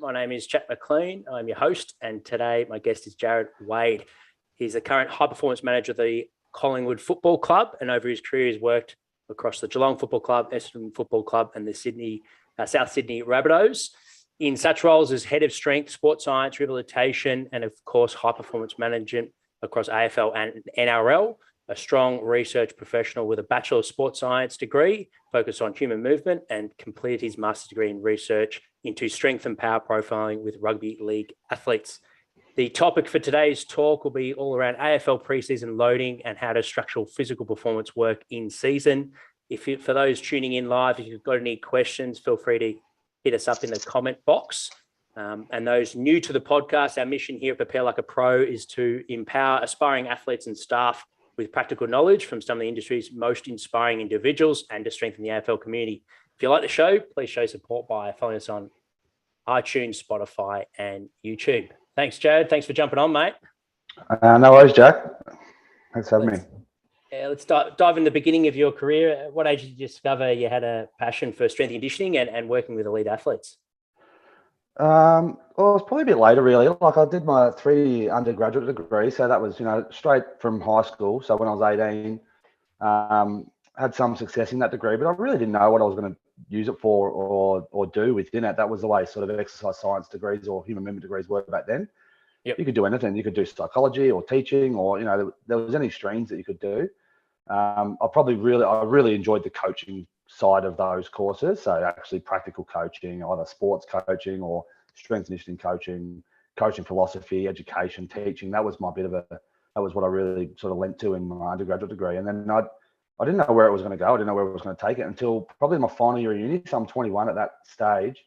My name is Jack McLean. I'm your host, and today my guest is Jarrod Wade. He's the current high performance manager of the Collingwood Football Club, and over his career, he's worked across the Geelong Football Club, Essendon Football Club, and the South Sydney Rabbitohs. In such roles as head of strength, sports science, rehabilitation, and of course, high performance management across AFL and NRL. A strong research professional with a Bachelor of Sports Science degree focused on human movement, and completed his master's degree in research into strength and power profiling with Rugby League Athletes. The topic for today's talk will be all around AFL preseason loading and how does structural physical performance work in season. For those tuning in live, if you've got any questions, feel free to hit us up in the comment box. And those new to the podcast, our mission here at Prepare Like a Pro is to empower aspiring athletes and staff with practical knowledge from some of the industry's most inspiring individuals and to strengthen the AFL community. If you like the show, please show support by following us on iTunes, Spotify, and YouTube. Thanks, Jarrod. Thanks for jumping on, mate. No worries, Jack. Thanks for having me. Let's dive in the beginning of your career. At what age did you discover you had a passion for strength and conditioning and working with elite athletes? Well, it was probably a bit later, really. Like, I did my 3-year undergraduate degree, so that was, straight from high school. So when I was 18, had some success in that degree, but I really didn't know what I was going to use it for or do within it. That was the way sort of exercise science degrees or human movement degrees were back then. Yep. You could do anything. You could do psychology or teaching, or there was any streams that you could do. I really enjoyed the coaching side of those courses. So actually practical coaching, either sports coaching or strength and conditioning coaching philosophy, education, teaching. That was what I really sort of lent to in my undergraduate degree. And then I didn't know where it was going to go. I didn't know where it was going to take it until probably my final year of uni. So I'm 21 at that stage.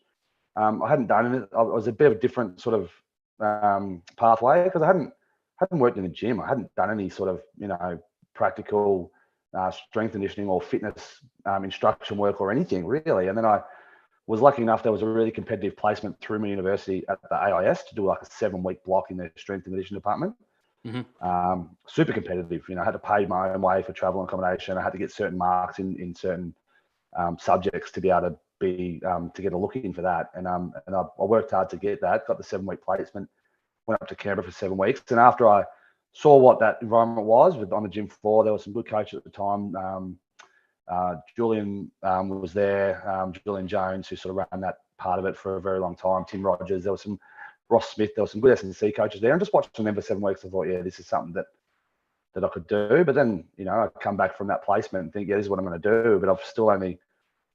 I hadn't done it. I was a bit of a different sort of pathway because I hadn't worked in a gym. I hadn't done any sort of, practical strength conditioning or fitness instruction work or anything really. And then I was lucky enough, there was a really competitive placement through my university at the AIS to do like a 7-week block in their strength and conditioning department. Mm-hmm. Super competitive. I had to pay my own way for travel and accommodation. I had to get certain marks in certain subjects to be able to be to get a look in for that. And I worked hard to get that. Got the 7-week placement. Went up to Canberra for 7 weeks. And after I saw what that environment was on the gym floor, there were some good coaches at the time. Julian was there. Julian Jones, who sort of ran that part of it for a very long time. Tim Rogers. There was some Ross Smith. There was some good S&C coaches there. And just watching them for 7 weeks, I thought, yeah, this is something that I could do. But then, I come back from that placement and think, yeah, this is what I'm going to do. But I've still only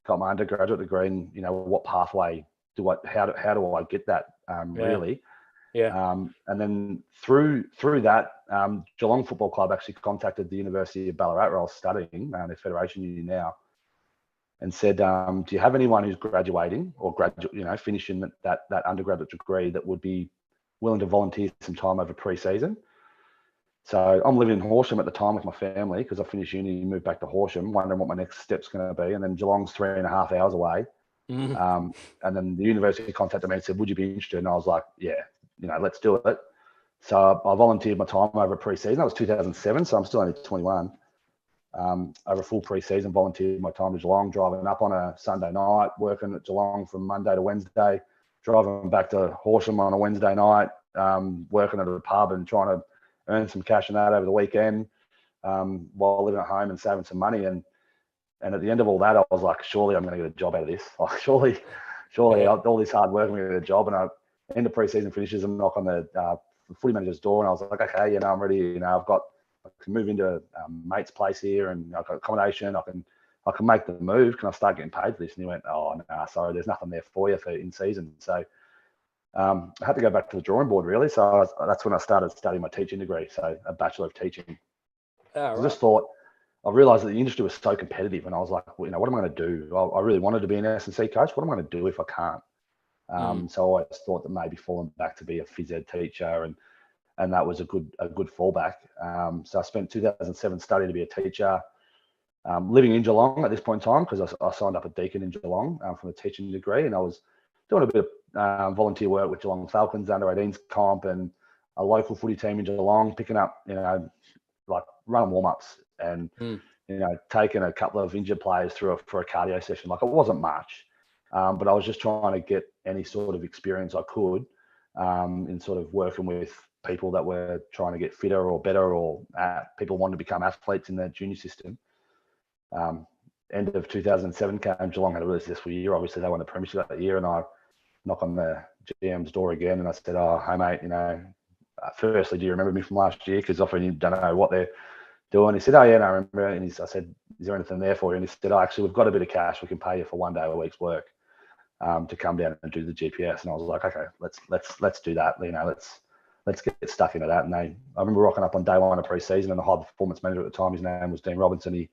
got my undergraduate degree. And what pathway how do I get that really? Yeah. And then through that, Geelong Football Club actually contacted the University of Ballarat, where I was studying, their Federation Uni now, and said, do you have anyone who's graduating or finishing that undergraduate degree that would be willing to volunteer some time over pre-season? So I'm living in Horsham at the time with my family because I finished uni and moved back to Horsham, wondering what my next step's going to be. And then Geelong's 3.5 hours away. Mm-hmm. And then the university contacted me and said, would you be interested? And I was like, yeah. Let's do it. So I volunteered my time over pre-season. That was 2007, so I'm still only 21. Over a full pre-season, volunteered my time to Geelong, driving up on a Sunday night, working at Geelong from Monday to Wednesday, driving back to Horsham on a Wednesday night, working at a pub and trying to earn some cash in that over the weekend, while living at home and saving some money. And at the end of all that, I was like, surely I'm going to get a job out of this. Like, surely all this hard work, I'm going to get a job. And end of pre-season finishes and knock on the footy manager's door, and I was like, okay, I'm ready. I can move into a mate's place here, and I've got accommodation. I can make the move. Can I start getting paid for this? And he went, oh, no, sorry, there's nothing there for you for in season. So I had to go back to the drawing board really. So that's when I started studying my teaching degree, so a Bachelor of Teaching. Right. I just thought, I realised that the industry was so competitive, and I was like, well, what am I going to do? I really wanted to be an S&C coach. What am I going to do if I can't? So I just thought that maybe falling back to be a phys ed teacher, and that was a good fallback. So I spent 2007 studying to be a teacher, living in Geelong at this point in time because I signed up a deacon in Geelong from a teaching degree, and I was doing a bit of volunteer work with Geelong Falcons under 18s comp and a local footy team in Geelong, picking up like running warm-ups and taking a couple of injured players through for a cardio session. Like, it wasn't much. But I was just trying to get any sort of experience I could in sort of working with people that were trying to get fitter or better, or people wanting to become athletes in the junior system. End of 2007 came, Geelong had a really successful year. Obviously, they won the premiership that year, and I knocked on the GM's door again, and I said, "Oh, hey mate, firstly, do you remember me from last year? Because often you don't know what they're doing." He said, "Oh yeah, no, I remember." And I said, "Is there anything there for you?" And he said, "Oh, actually, we've got a bit of cash. We can pay you for 1 day a week's work to come down and do the GPS." And I was like, "Okay, let's do that. Let's get stuck into that." And I remember rocking up on day one of pre-season, and the high performance manager at the time, his name was Dean Robinson. He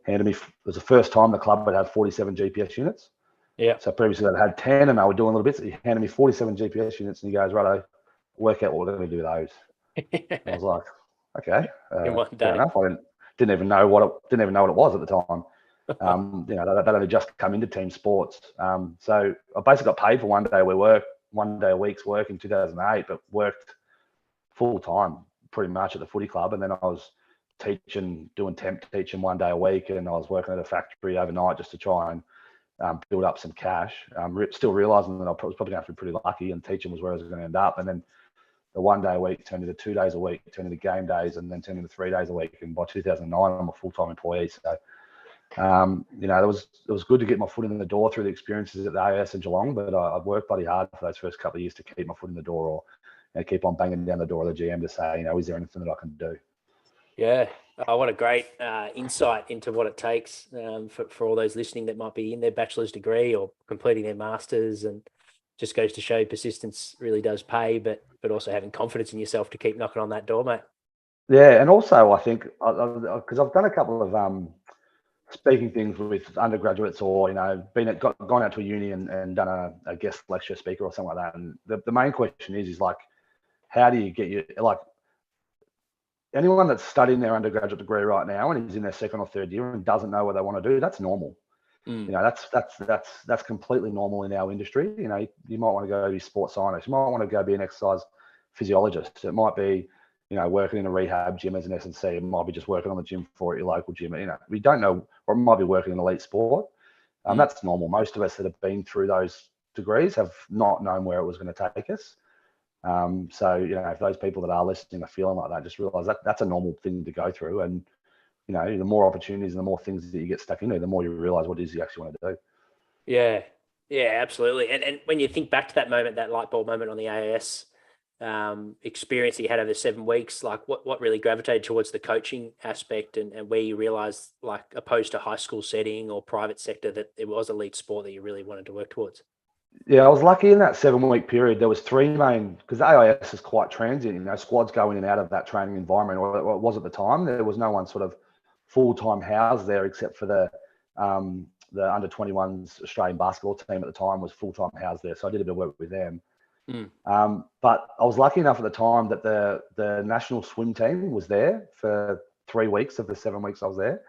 handed me, it was the first time the club had 47 GPS units. Yeah. So previously they had 10 and they were doing little bits. He handed me 47 GPS units and he goes, "Righto, work out what we're going to do with those." And I was like, "Okay, In one fair day. enough." I didn't even know what it was at the time. That only just come into team sports. So I basically got paid for 1 day a week's work in 2008, but worked full time pretty much at the footy club. And then I was doing temp teaching 1 day a week, and I was working at a factory overnight just to try and build up some cash. Still realizing that I was probably going to have to be pretty lucky, and teaching was where I was going to end up. And then the 1 day a week turned into 2 days a week, turned into game days, and then turned into 3 days a week. And by 2009, I'm a full-time employee. So, it was good to get my foot in the door through the experiences at the AIS in Geelong, but I've worked bloody hard for those first couple of years to keep my foot in the door, or keep on banging down the door of the GM to say, is there anything that I can do? Yeah. Oh, what a great insight into what it takes for all those listening that might be in their bachelor's degree or completing their master's, and just goes to show persistence really does pay, but also having confidence in yourself to keep knocking on that door, mate. Yeah, and also I think, because I've done a couple of speaking things with undergraduates, or gone out to a uni and done a guest lecture speaker or something like that. And the main question is like, how do you get anyone that's studying their undergraduate degree right now and is in their second or third year and doesn't know what they want to do, that's normal. That's completely normal in our industry. You might want to go be a sports scientist. You might want to go be an exercise physiologist. It might be, working in a rehab gym as an S&C. It might be just working on the gym floor at your local gym. We don't know, or it might be working in elite sport. That's normal. Most of us that have been through those degrees have not known where it was going to take us. So, if those people that are listening are feeling like that, just realize that that's a normal thing to go through. And, the more opportunities and the more things that you get stuck into, the more you realize what it is you actually want to do. Yeah. Yeah, absolutely. And when you think back to that moment, that light bulb moment on the AIS experience that you had over 7 weeks, like what really gravitated towards the coaching aspect, and where you realized, like, opposed to high school setting or private sector, that it was elite sport that you really wanted to work towards? Yeah, I was lucky in that 7 week period. There was three main, because the AIS is quite transient. Squads go in and out of that training environment, or it was at the time. There was no one sort of full-time housed there except for the under 21s Australian basketball team at the time was full-time housed there. So I did a bit of work with them. But I was lucky enough at the time that the national swim team was there for 3 weeks of the 7 weeks I was there.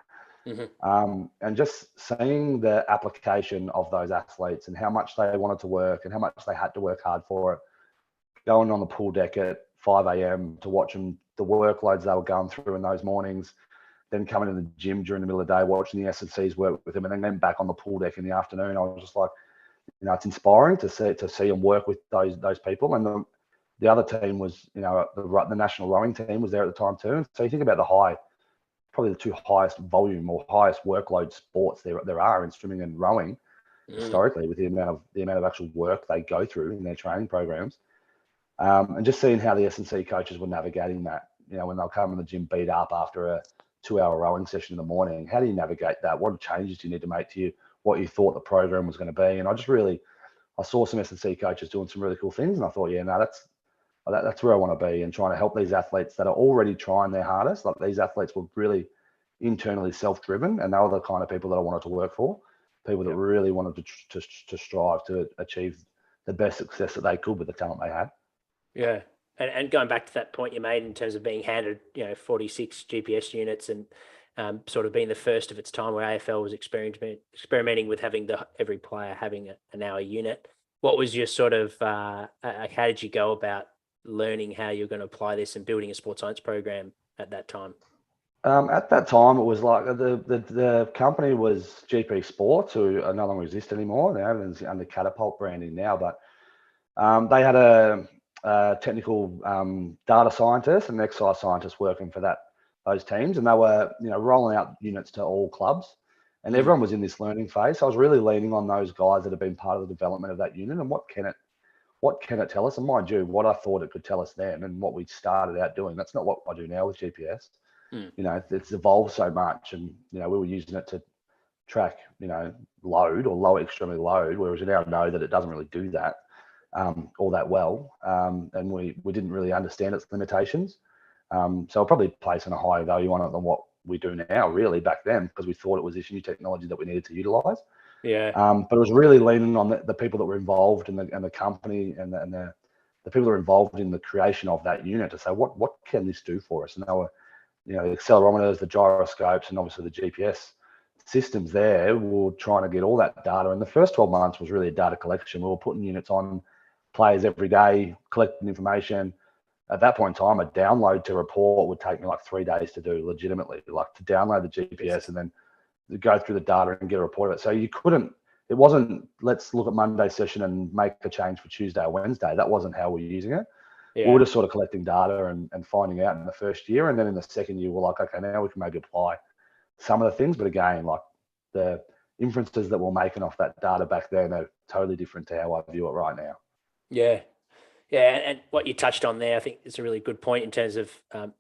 And just seeing the application of those athletes and how much they wanted to work and how much they had to work hard for it, going on the pool deck at 5 a.m. to watch them, the workloads they were going through in those mornings, then coming in the gym during the middle of the day, watching the S&Cs work with them, and then back on the pool deck in the afternoon. I was just like, it's inspiring to see them work with those people. And the other team was, the national rowing team was there at the time too. And so you think about probably the two highest volume or highest workload sports there are in swimming and rowing historically, with the amount of actual work they go through in their training programs, and just seeing how the S&C coaches were navigating that. When they'll come in the gym beat up after a 2-hour rowing session in the morning, how do you navigate that? What changes do you need to make to what you thought the program was going to be? And I saw some S&C coaches doing some really cool things, and I thought, that's where I want to be, and trying to help these athletes that are already trying their hardest. Like, these athletes were really internally self-driven, and they were the kind of people that I wanted to work for, people that really wanted to strive to achieve the best success that they could with the talent they had. Yeah. And going back to that point you made in terms of being handed, 46 GPS units, and sort of being the first of its time where AFL was experimenting with having every player having an hour unit. What was your sort of, how did you go about learning how you're going to apply this and building a sports science program at that time? At that time, it was like the company was GP Sports, who no longer exist anymore. They're under Catapult branding now, but they had a technical data scientist and an exercise scientist working for those teams, and they were rolling out units to all clubs, and everyone was in this learning phase. So I was really leaning on those guys that have been part of the development of that unit and what can it tell us? And mind you, what I thought it could tell us then and what we started out doing, that's not what I do now with GPS. It's evolved so much, and we were using it to track load or lower extremity load, whereas we now know that it doesn't really do that all that well, and we didn't really understand its limitations. So I'll probably placing a higher value on it than what we do now, really, back then, because we thought it was this new technology that we needed to utilize. Yeah. But it was really leaning on the people that were involved in the company and the people that were involved in the creation of that unit to say, what can this do for us? And they were, the accelerometers, the gyroscopes, and obviously the GPS systems there. We were trying to get all that data. And the first 12 months was really a data collection. We were putting units on players every day, collecting information. At that point in time, a download to report would take me like 3 days to do, legitimately, like to download the GPS and then go through the data and get a report of it. So it wasn't, let's look at Monday session and make a change for Tuesday or Wednesday. That wasn't how we were using it. Yeah. We were just sort of collecting data and finding out in the first year. And then in the second year, we're like, okay, now we can maybe apply some of the things. But again, like the inferences that we're making off that data back then are totally different to how I view it right now. Yeah. Yeah, and what you touched on there, I think is a really good point in terms of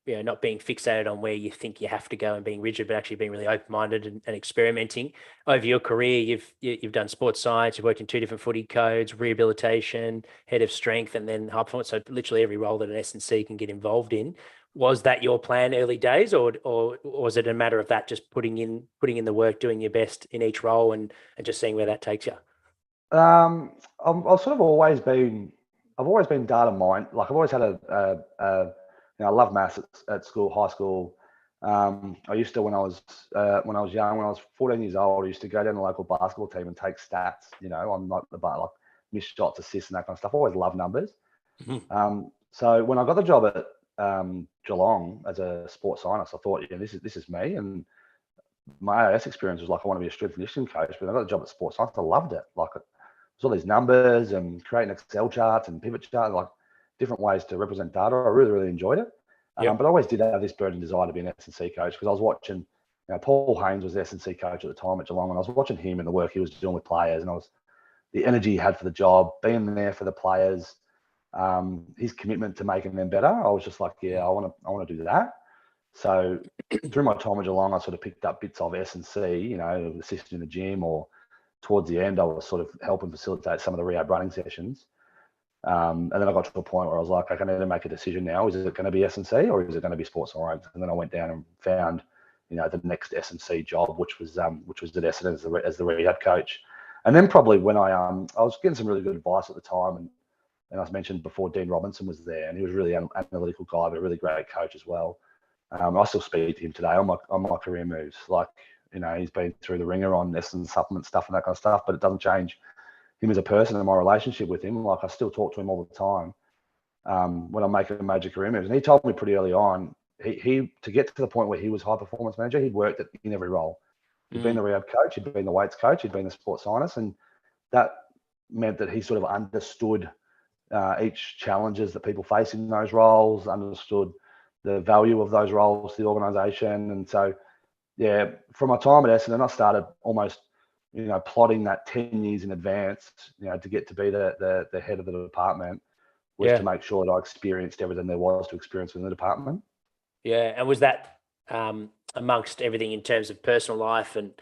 not being fixated on where you think you have to go and being rigid, but actually being really open-minded and experimenting. Over your career, you've done sports science, you've worked in 2 different footy codes, rehabilitation, head of strength, and then high performance. So literally every role that an S&C can get involved in. Was that your plan early days, or was it a matter of that just putting in the work, doing your best in each role, and just seeing where that takes you? I've sort of always been. I've always been data mined. Like I've always had I love maths at school, high school. I used to when I was young, when I was 14 years old, I used to go down to the local basketball team and take stats. On like missed shots, assists, and that kind of stuff. I always loved numbers. Mm-hmm. So when I got the job at Geelong as a sports scientist, I thought, this is me. And my AS experience was like I want to be a strength and conditioning coach. But I got the job at sports science. I loved it. Like all these numbers and creating Excel charts and pivot charts, like different ways to represent data. I really, really enjoyed it. Yep. But I always did have this burning desire to be an S&C coach because I was watching, Paul Haynes was the S&C coach at the time at Geelong, and I was watching him and the work he was doing with players, and the energy he had for the job, being there for the players, his commitment to making them better. I was just like, I want to do that. So through my time at Geelong, I sort of picked up bits of S&C, assisting in the gym, or towards the end, I was sort of helping facilitate some of the rehab running sessions. And then I got to a point where I was like, I need to make a decision now. Is it going to be S&C or is it going to be sports science? And then I went down and found, the next S&C job, which was at Essendon as the rehab coach. And then probably when I was getting some really good advice at the time, and I mentioned before, Dean Robinson was there, and he was a really analytical guy, but a really great coach as well. I still speak to him today on my career moves. Like, he's been through the ringer on Essendon supplement stuff and that kind of stuff, but it doesn't change him as a person and my relationship with him. Like, I still talk to him all the time when I'm making major career moves. And he told me pretty early on, he to get to the point where he was high performance manager, he'd worked in every role. He'd been the rehab coach, he'd been the weights coach, he'd been the sports scientist, and that meant that he sort of understood each challenges that people face in those roles, understood the value of those roles to the organisation. And so, from my time at Essendon, I started almost, plotting that 10 years in advance, to get to be the head of the department, was to make sure that I experienced everything there was to experience within the department. Yeah, and was that amongst everything in terms of personal life and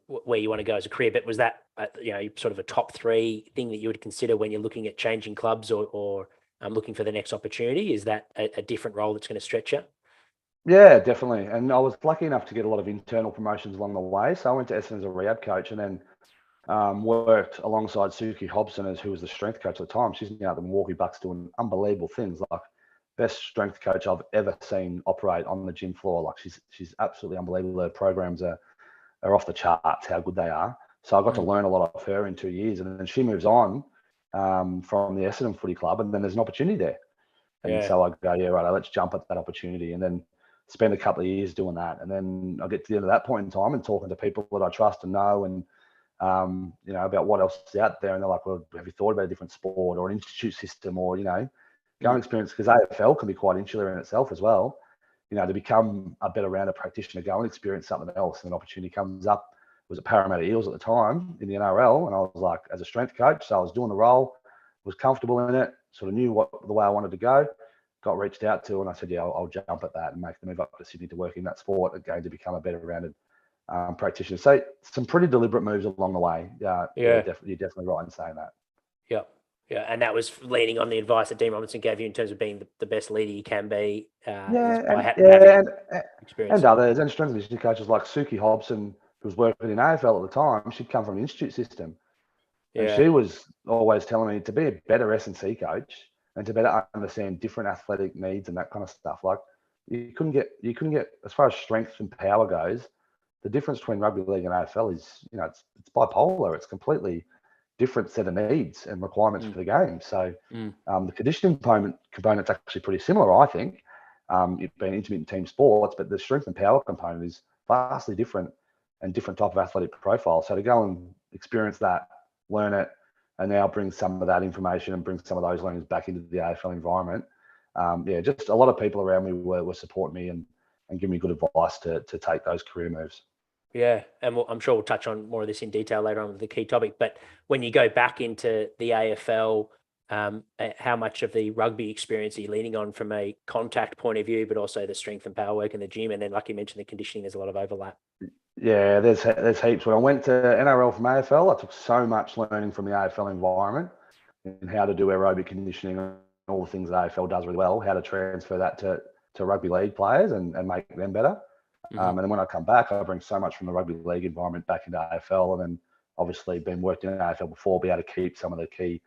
where you want to go as a career? But was that sort of a top 3 thing that you would consider when you're looking at changing clubs or looking for the next opportunity? Is that a different role that's going to stretch you? Yeah, definitely. And I was lucky enough to get a lot of internal promotions along the way. So I went to Essendon as a rehab coach, and then worked alongside Suki Hobson, who was the strength coach at the time. She's now at the Milwaukee Bucks doing unbelievable things, like best strength coach I've ever seen operate on the gym floor. Like she's absolutely unbelievable. Her programs are off the charts, how good they are. So I got to learn a lot of her in 2 years, and then she moves on from the Essendon Footy Club, and then there's an opportunity there. And so I go, right, let's jump at that opportunity. And then spend a couple of years doing that. And then I get to the end of that point in time and talking to people that I trust and know, and about what else is out there. And they're like, well, have you thought about a different sport or an institute system, or, go and experience, because AFL can be quite insular in itself as well. To become a better rounder practitioner, go and experience something else. And an opportunity comes up. It was at Parramatta Eels at the time in the NRL. And I was like, as a strength coach, so I was doing the role, was comfortable in it, sort of knew the way I wanted to go, got reached out to, and I said, yeah, I'll jump at that and make the move up to Sydney to work in that sport and going to become a better rounded practitioner. So some pretty deliberate moves along the way. Yeah. You're definitely right in saying that. Yeah. Yeah. And that was leaning on the advice that Dean Robinson gave you in terms of being the best leader you can be. And others, and strength and conditioning coaches like Suki Hobson, who was working in AFL at the time. She'd come from an institute system. Yeah. And she was always telling me to be a better S&C coach and to better understand different athletic needs and that kind of stuff. Like you couldn't get, as far as strength and power goes, the difference between rugby league and AFL is, it's bipolar. It's completely different set of needs and requirements for the game. So the conditioning component's actually pretty similar, I think. It being intermittent team sports, but the strength and power component is vastly different and different type of athletic profile. So to go and experience that, learn it, and now bring some of that information and bring some of those learnings back into the AFL environment. Just a lot of people around me were supporting me and giving me good advice to take those career moves. Yeah, and I'm sure we'll touch on more of this in detail later on with the key topic. But when you go back into the AFL, how much of the rugby experience are you leaning on from a contact point of view, but also the strength and power work in the gym? And then, like you mentioned, the conditioning, there's a lot of overlap. Yeah, there's heaps. When I went to NRL from AFL, I took so much learning from the AFL environment and how to do aerobic conditioning and all the things that AFL does really well, how to transfer that to rugby league players and make them better. And then when I come back, I bring so much from the rugby league environment back into AFL, and then obviously been working in AFL before, be able to keep some of the key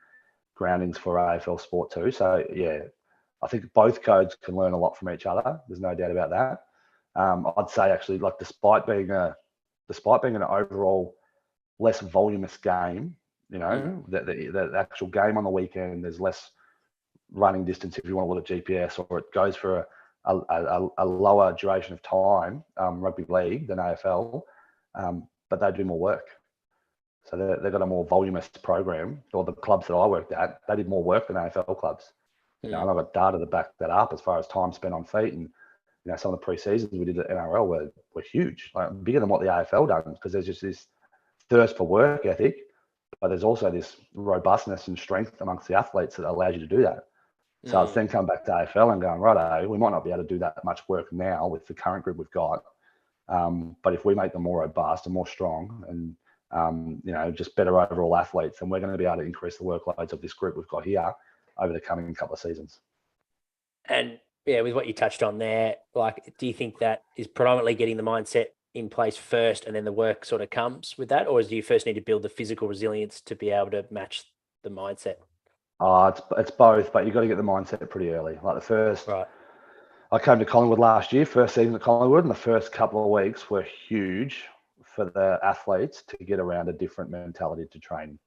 groundings for AFL sport too. So yeah, I think both codes can learn a lot from each other. There's no doubt about that. I'd say actually, like despite being an overall less voluminous game, the actual game on the weekend, there's less running distance if you want to look at GPS, or it goes for a lower duration of time, rugby league than AFL, but they do more work. So they've got a more voluminous program, or the clubs that I worked at, they did more work than AFL clubs. And I've got data to back that up as far as time spent on feet, and some of the pre-seasons we did at NRL were huge, like bigger than what the AFL done, because there's just this thirst for work ethic, but there's also this robustness and strength amongst the athletes that allows you to do that. So I was then come back to AFL and going, righto, we might not be able to do that much work now with the current group we've got. But if we make them more robust and more strong and, just better overall athletes, then we're going to be able to increase the workloads of this group we've got here over the coming couple of seasons. And yeah, with what you touched on there, like, do you think that is predominantly getting the mindset in place first and then the work sort of comes with that? Or do you first need to build the physical resilience to be able to match the mindset? It's both, but you've got to get the mindset pretty early. Like the first, right. I came to Collingwood last year, first season at Collingwood, and the first couple of weeks were huge for the athletes to get around a different mentality to training,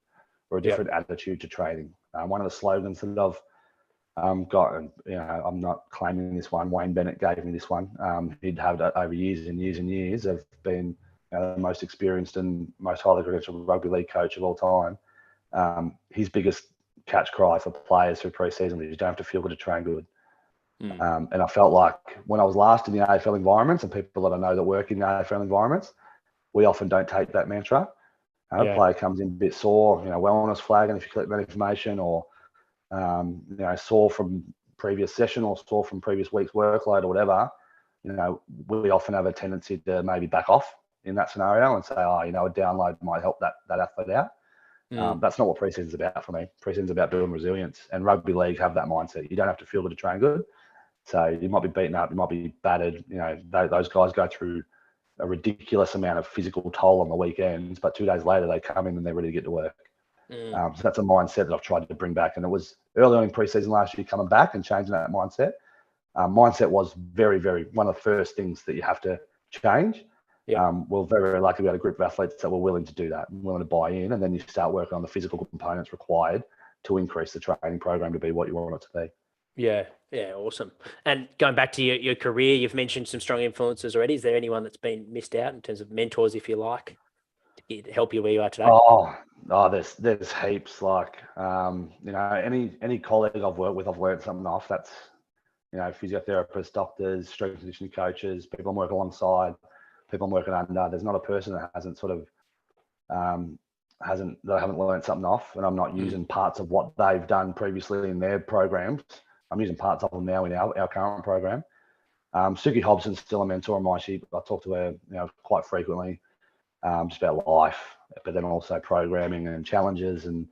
or a different attitude to training. One of the slogans that I've got, and I'm not claiming this one, Wayne Bennett gave me this one. He'd have it over years and years and years of being the most experienced and most highly credentialed rugby league coach of all time. His biggest catch cry for players through pre-season is you don't have to feel good to train good. And I felt like when I was last in the AFL environments, and people that I know that work in the AFL environments, we often don't take that mantra. A player comes in a bit sore, wellness flagging if you collect that information, or sore from previous session or sore from previous week's workload or whatever. We often have a tendency to maybe back off in that scenario and say, a download might help that athlete out. That's not what preseason's about for me. Preseason's about building resilience, and rugby league have that mindset. You don't have to feel good to train good. So you might be beaten up, you might be battered. Those guys go through a ridiculous amount of physical toll on the weekends, but 2 days later they come in and they're ready to get to work. So that's a mindset that I've tried to bring back, and it was early on in preseason last year coming back and changing that mindset. Mindset was very, very one of the first things that you have to change. We're very, very lucky we had a group of athletes that were willing to do that, willing to buy in, and then you start working on the physical components required to increase the training program to be what you want it to be. Yeah, yeah, awesome. And going back to your career, you've mentioned some strong influences already. Is there anyone that's been missed out in terms of mentors, if you like, to help you where you are today? There's heaps. Like, any colleague I've worked with, I've learned something off. That's, physiotherapists, doctors, strength and conditioning coaches, people I'm working alongside, people I'm working under. There's not a person that hasn't sort of that I haven't learned something off, and I'm not using parts of what they've done previously in their programs. I'm using parts of them now in our current program. Suki Hobson's still a mentor of mine. I talk to her, quite frequently, just about life, but then also programming and challenges and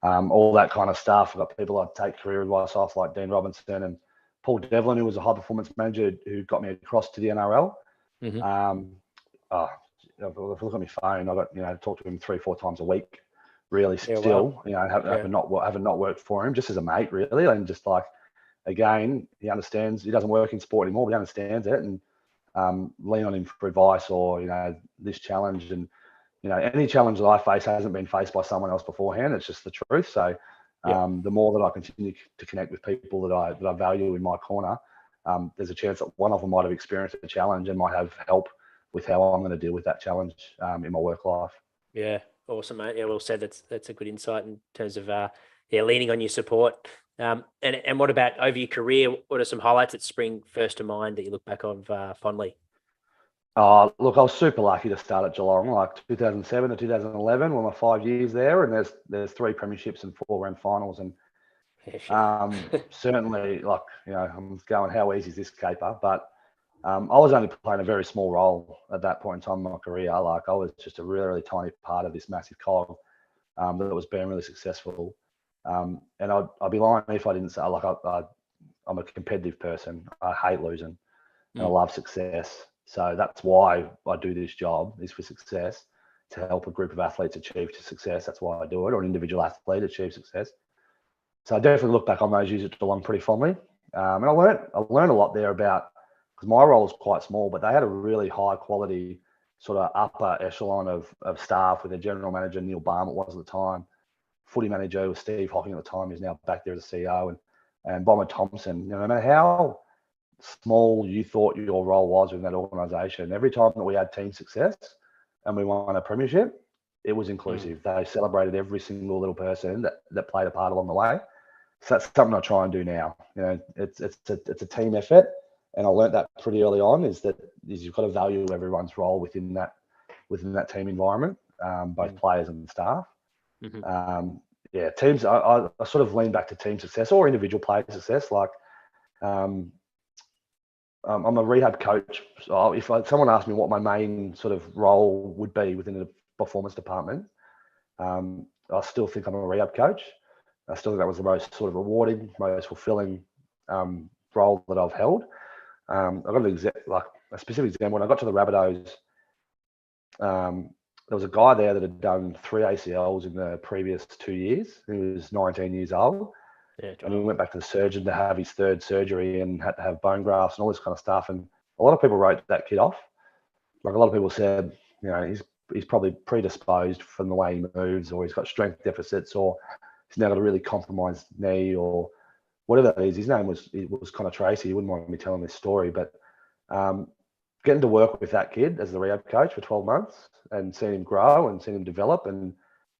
all that kind of stuff. I've got people I take career advice off, like Dean Robinson and Paul Devlin, who was a high performance manager who got me across to the NRL. If you look at my phone, I got talk to him 3-4 times a week. Really, still, wow. Haven't not worked for him, just as a mate, really, and just like, again, he understands. He doesn't work in sport anymore, but he understands it, and lean on him for advice or this challenge. And any challenge that I face hasn't been faced by someone else beforehand. It's just the truth. So the more that I continue to connect with people that I value in my corner, there's a chance that one of them might have experienced a challenge and might have help with how I'm going to deal with that challenge in my work life. Yeah, awesome, mate. Yeah, well said. That's a good insight in terms of leaning on your support. And what about over your career? What are some highlights that spring first to mind that you look back on fondly? Look, I was super lucky to start at Geelong, like 2007 to 2011 were my 5 years there, and there's 3 premierships and 4 grand finals, and certainly, like, I'm going, how easy is this caper? But I was only playing a very small role at that point in time in my career. Like, I was just a really, really tiny part of this massive cog that was being really successful. And I'd be lying if I didn't say, like, I'm a competitive person. I hate losing, and I love success. So that's why I do this job, is for success, to help a group of athletes achieve success. That's why I do it, or an individual athlete achieve success. So I definitely look back on those years at Geelong pretty fondly. And I learned a lot there about, because my role was quite small, but they had a really high quality sort of upper echelon of staff with their general manager, Neil Barmett was at the time. Footy manager was Steve Hocking at the time, who's now back there as a CEO, and Bomber Thompson. No matter how small you thought your role was in that organisation, every time that we had team success and we won a premiership, it was inclusive. They celebrated every single little person that played a part along the way. So that's something I try and do now. It's a team effort, and I learned that pretty early on. Is you've got to value everyone's role within that team environment, both players and staff. Teams. I sort of lean back to team success or individual player success. Like, I'm a rehab coach. So if someone asked me what my main sort of role would be within the performance department, I still think I'm a rehab coach. I still think that was the most sort of rewarding, most fulfilling role that I've held. I've got a specific example. When I got to the Rabbitohs, there was a guy there that had done 3 ACLs in the previous 2 years. He was 19 years old. Yeah, and he went back to the surgeon to have his 3rd surgery and had to have bone grafts and all this kind of stuff. And a lot of people wrote that kid off. Like, a lot of people said, he's probably predisposed from the way he moves, or he's got strength deficits, or he's now got a really compromised knee, or whatever it is. His name was Connor Tracy. He wouldn't mind me telling this story, but getting to work with that kid as the rehab coach for 12 months and seeing him grow and seeing him develop and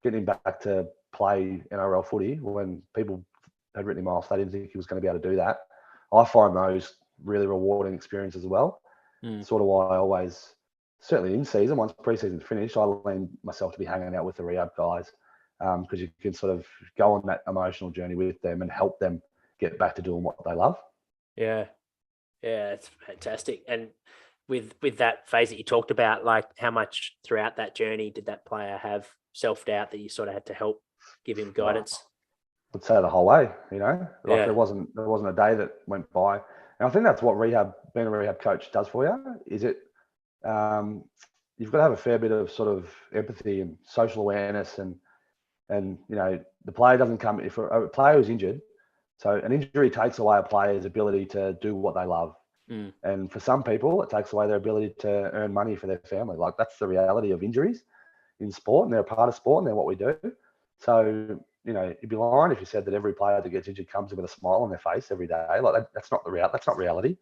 getting him back to play NRL footy when people had written him off, they didn't think he was going to be able to do that. I find those really rewarding experiences as well. Sort of why I always, certainly in season, once pre-season's finished, I lean myself to be hanging out with the rehab guys, because you can sort of go on that emotional journey with them and help them get back to doing what they love. Yeah, it's fantastic. And with that phase that you talked about, like, how much throughout that journey did that player have self-doubt that you sort of had to help give him guidance? I'd say the whole way, there wasn't a day that went by. And I think that's what being a rehab coach does for you, is it, you've got to have a fair bit of sort of empathy and social awareness, and the player doesn't come, if a player who's injured, so an injury takes away a player's ability to do what they love. And for some people, it takes away their ability to earn money for their family. Like, that's the reality of injuries in sport, and they're a part of sport, and they're what we do. So you'd be lying if you said that every player that gets injured comes in with a smile on their face every day. Like that's not that's not reality.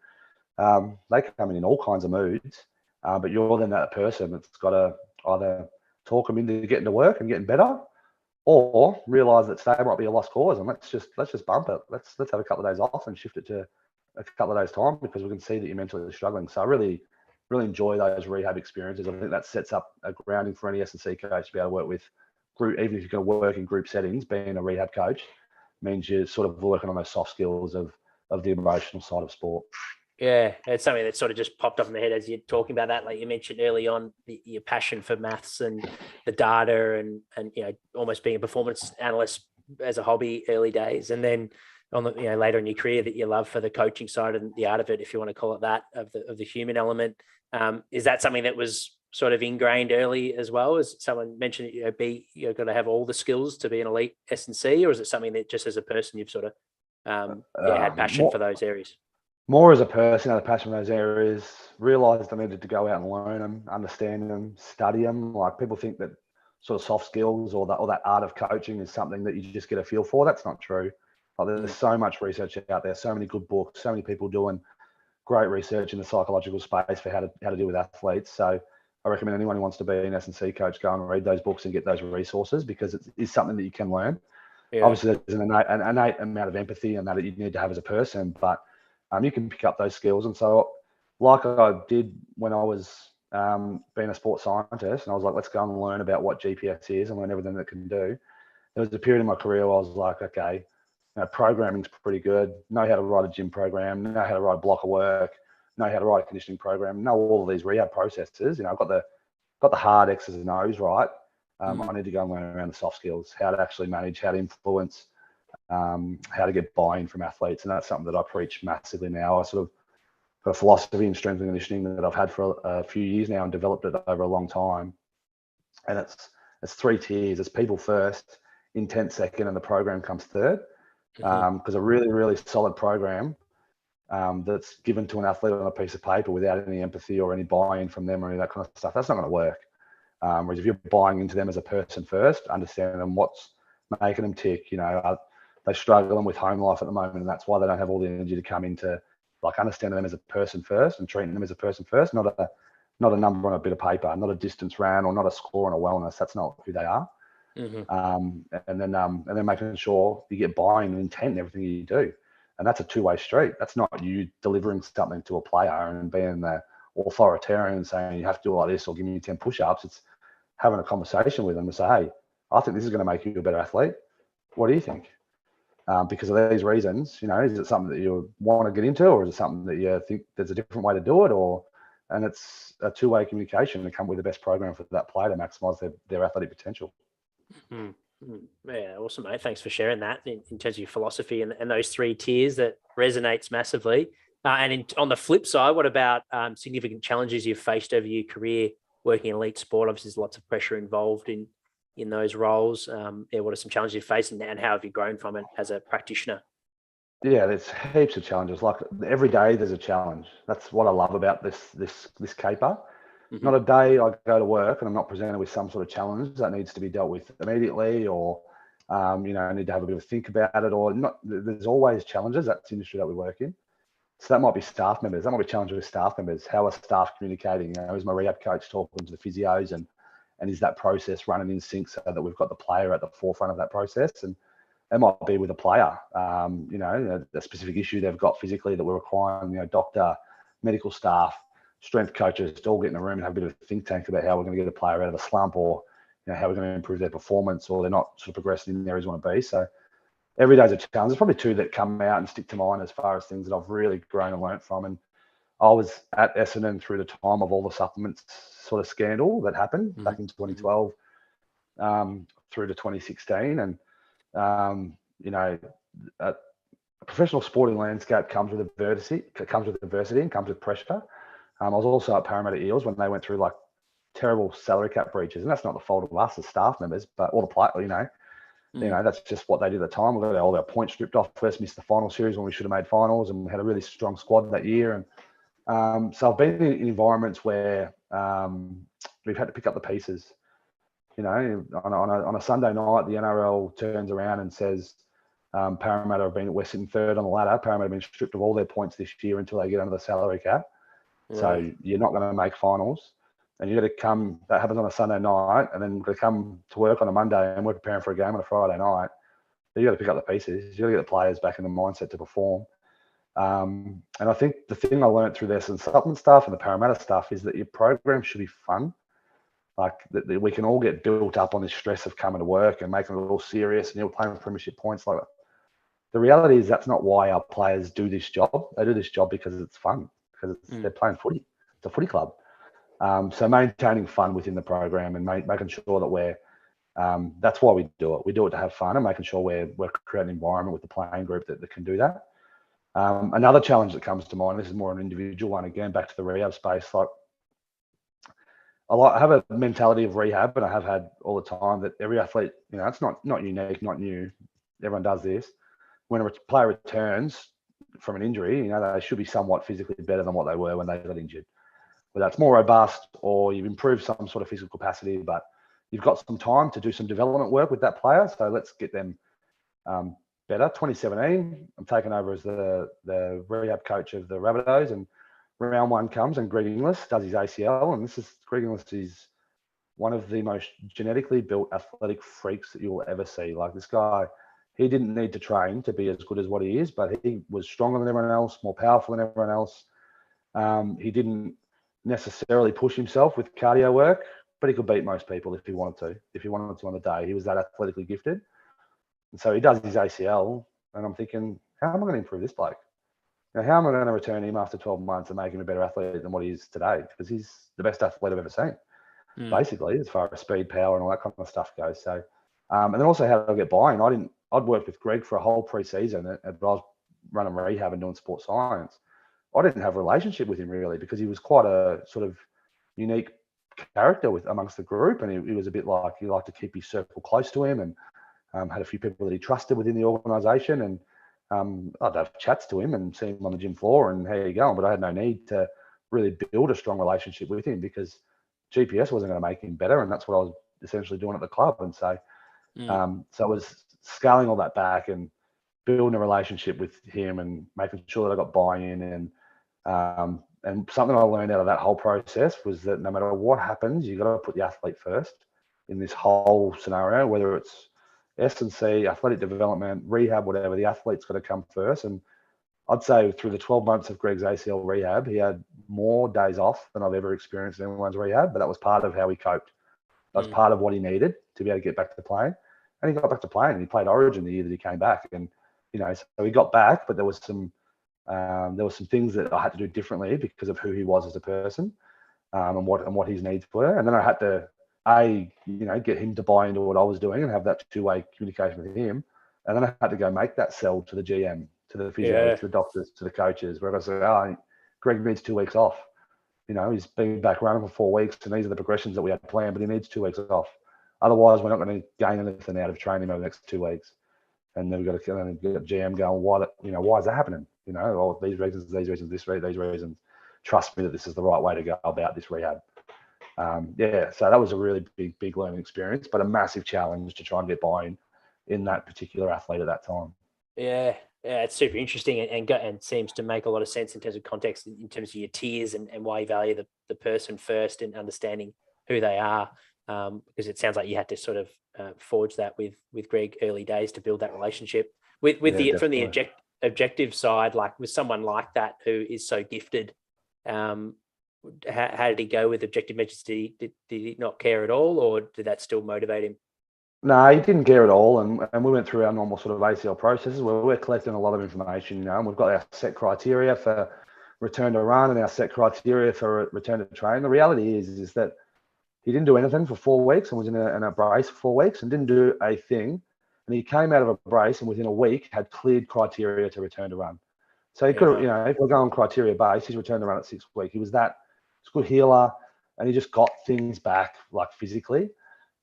They come in all kinds of moods, but you're then that person that's got to either talk them into getting to work and getting better, or realise that today might be a lost cause and let's just bump it. Let's have a couple of days off and shift it to a couple of days time because we can see that you're mentally struggling. So I really enjoy those rehab experiences. I think that sets up a grounding for any S&C coach to be able to work with group, even if you're going to work in group settings. Being a rehab coach means you're sort of working on those soft skills of the emotional side of sport. Yeah, it's something that sort of just popped up in my head as you're talking about that. Like you mentioned early on, your passion for maths and the data and almost being a performance analyst as a hobby early days, and then on the later in your career that you love for the coaching side and the art of it, if you want to call it that, of the human element. Is that something that was sort of ingrained early as well? As someone mentioned, you're going to have all the skills to be an elite S&C, or is it something that just as a person you've sort of had passion for those areas? More as a person, had a passion for those areas, realised I needed to go out and learn them, understand them, study them. Like people think that sort of soft skills or that art of coaching is something that you just get a feel for. That's not true. Like there's so much research out there, so many good books, so many people doing great research in the psychological space for how to deal with athletes. So I recommend anyone who wants to be an S&C coach go and read those books and get those resources because it is something that you can learn. Yeah. Obviously, there's an innate amount of empathy and that you need to have as a person, but you can pick up those skills. And so like I did when I was being a sports scientist, and I was like, let's go and learn about what GPS is and learn everything that it can do. There was a period in my career where I was like, okay, programming's pretty good. Know how to write a gym program, know how to write a block of work, know how to write a conditioning program, know all of these rehab processes. I've got the hard X's and O's right. I need to go and learn around the soft skills, how to actually manage, how to influence, how to get buy-in from athletes. And that's something that I preach massively now. I sort of got a philosophy in strength and conditioning that I've had for a few years now and developed it over a long time. And it's 3 tiers. It's people first, intent second, and the program comes third. Because a really, really solid program that's given to an athlete on a piece of paper without any empathy or any buy-in from them or any of that kind of stuff, that's not going to work. Whereas if you're buying into them as a person first, understanding them, what's making them tick, they're struggling with home life at the moment, and that's why they don't have all the energy to come into like understanding them as a person first and treating them as a person first, not a number on a bit of paper, not a distance ran or not a score on a wellness. That's not who they are. And then making sure you get buy-in and intent in everything you do, and that's a two-way street. That's not you delivering something to a player and being the authoritarian and saying you have to do like this or give me 10 push-ups. It's having a conversation with them and say, hey, I think this is going to make you a better athlete. What do you think? Because of these reasons, is it something that you want to get into, or is it something that you think there's a different way to do it? And it's a two-way communication to come with the best program for that player to maximize their athletic potential. Yeah, awesome, mate. Thanks for sharing that in terms of your philosophy and those 3 tiers. That resonates massively. On the flip side, what about significant challenges you've faced over your career working in elite sport? Obviously, there's lots of pressure involved in those roles. What are some challenges you've faced, and how have you grown from it as a practitioner? Yeah, there's heaps of challenges. Like every day, there's a challenge. That's what I love about this caper. Not a day I go to work and I'm not presented with some sort of challenge that needs to be dealt with immediately, or I need to have a bit of a think about it, or not. There's always challenges. That's the industry that we work in. So that might be staff members. That might be challenges with staff members. How are staff communicating? Is my rehab coach talking to the physios, and is that process running in sync so that we've got the player at the forefront of that process? And it might be with a player, a specific issue they've got physically that we're requiring, doctor, medical staff, strength coaches to all get in a room and have a bit of a think tank about how we're going to get a player out of a slump, or how we're going to improve their performance, or they're not sort of progressing in the areas we want to be. So every day's a challenge. There's probably 2 that come out and stick to mind as far as things that I've really grown and learnt from. And I was at Essendon through the time of all the supplements sort of scandal that happened back in 2012 through to 2016. And, a professional sporting landscape comes with adversity and comes with pressure. I was also at Parramatta Eels when they went through like terrible salary cap breaches, and that's not the fault of us as staff members, but all the players, that's just what they did at the time. We got all our points stripped off. First missed the final series when we should have made finals, and we had a really strong squad that year. And so I've been in environments where we've had to pick up the pieces. On a Sunday night, the NRL turns around and says Parramatta we're sitting third on the ladder. Parramatta have been stripped of all their points this year until they get under the salary cap. Yeah. So you're not going to make finals. And you got to come, that happens on a Sunday night, and then to come to work on a Monday, and we're preparing for a game on a Friday night. You got to pick up the pieces. You got to get the players back in the mindset to perform. And I think the thing I learned through this and supplement stuff and the Parramatta stuff is that your program should be fun. Like that we can all get built up on this stress of coming to work and making it all serious, and you're playing for premiership points. Like the reality is that's not why our players do this job. They do this job because it's fun, because they're playing footy. It's a footy club. So maintaining fun within the program and making sure that we're that's why we do it. We do it to have fun and making sure we're creating an environment with the playing group that can do that. Another challenge that comes to mind, this is more an individual one, again, back to the rehab space. Like I have a mentality of rehab, and I have had all the time, that every athlete, it's not unique, not new. Everyone does this. When a player returns from an injury, they should be somewhat physically better than what they were when they got injured. Whether that's more robust or you've improved some sort of physical capacity, but you've got some time to do some development work with that player. So let's get them better. 2017, I'm taking over as the rehab coach of the Rabbitohs, and round one comes and Greg Inglis does his ACL. And Greg Inglis is one of the most genetically built athletic freaks that you will ever see. Like this guy, he didn't need to train to be as good as what he is, but he was stronger than everyone else, more powerful than everyone else. He didn't necessarily push himself with cardio work, but he could beat most people if he wanted to on the day. He was that athletically gifted. And so he does his ACL, and I'm thinking, how am I going to improve this bloke? How am I going to return him after 12 months and make him a better athlete than what he is today? Because he's the best athlete I've ever seen, basically, as far as speed, power, and all that kind of stuff goes. So, and then also how do I get buy-in? I'd worked with Greg for a whole pre-season, but I was running rehab and doing sports science. I didn't have a relationship with him really, because he was quite a sort of unique character amongst the group, and he was a bit like, he liked to keep his circle close to him, and had a few people that he trusted within the organisation, and I'd have chats to him and see him on the gym floor and how you going, but I had no need to really build a strong relationship with him because GPS wasn't going to make him better, and that's what I was essentially doing at the club. And so, so I was scaling all that back and building a relationship with him and making sure that I got buy-in. And something I learned out of that whole process was that no matter what happens, you got to put the athlete first in this whole scenario, whether it's S&C, athletic development, rehab, whatever. The athlete's got to come first. And I'd say through the 12 months of Greg's ACL rehab, he had more days off than I've ever experienced in anyone's rehab, but that was part of how he coped. That was part of what he needed to be able to get back to playing. And he got back to playing, and he played Origin the year that he came back. And, so he got back, but there was some things that I had to do differently because of who he was as a person, and what his needs were. And then I had to, get him to buy into what I was doing and have that two-way communication with him. And then I had to go make that sell to the GM, to the physio, to the doctors, to the coaches, where I said, Greg needs 2 weeks off. He's been back running for 4 weeks, and these are the progressions that we had planned, but he needs 2 weeks off. Otherwise, we're not going to gain anything out of training over the next 2 weeks. And then we've got to get GM going, why is that happening? These reasons, these reasons. Trust me that this is the right way to go about this rehab. So that was a really big learning experience, but a massive challenge to try and get buy-in in that particular athlete at that time. Yeah, it's super interesting and seems to make a lot of sense in terms of context, in terms of your tiers and why you value the person first and understanding who they are, because it sounds like you had to sort of forge that with Greg early days to build that relationship from the objective side, like with someone like that who is so gifted. How did he go with objective measures? Did he not care at all, or did that still motivate him? No, he didn't care at all, and we went through our normal sort of ACL processes where we're collecting a lot of information, and we've got our set criteria for return to run and our set criteria for return to train. The reality is that he didn't do anything for 4 weeks and was in a brace for 4 weeks and didn't do a thing, and he came out of a brace and within a week had cleared criteria to return to run. So he could have, if we're going criteria based, he's returned to run at 6 weeks. He was a good healer, and he just got things back like physically.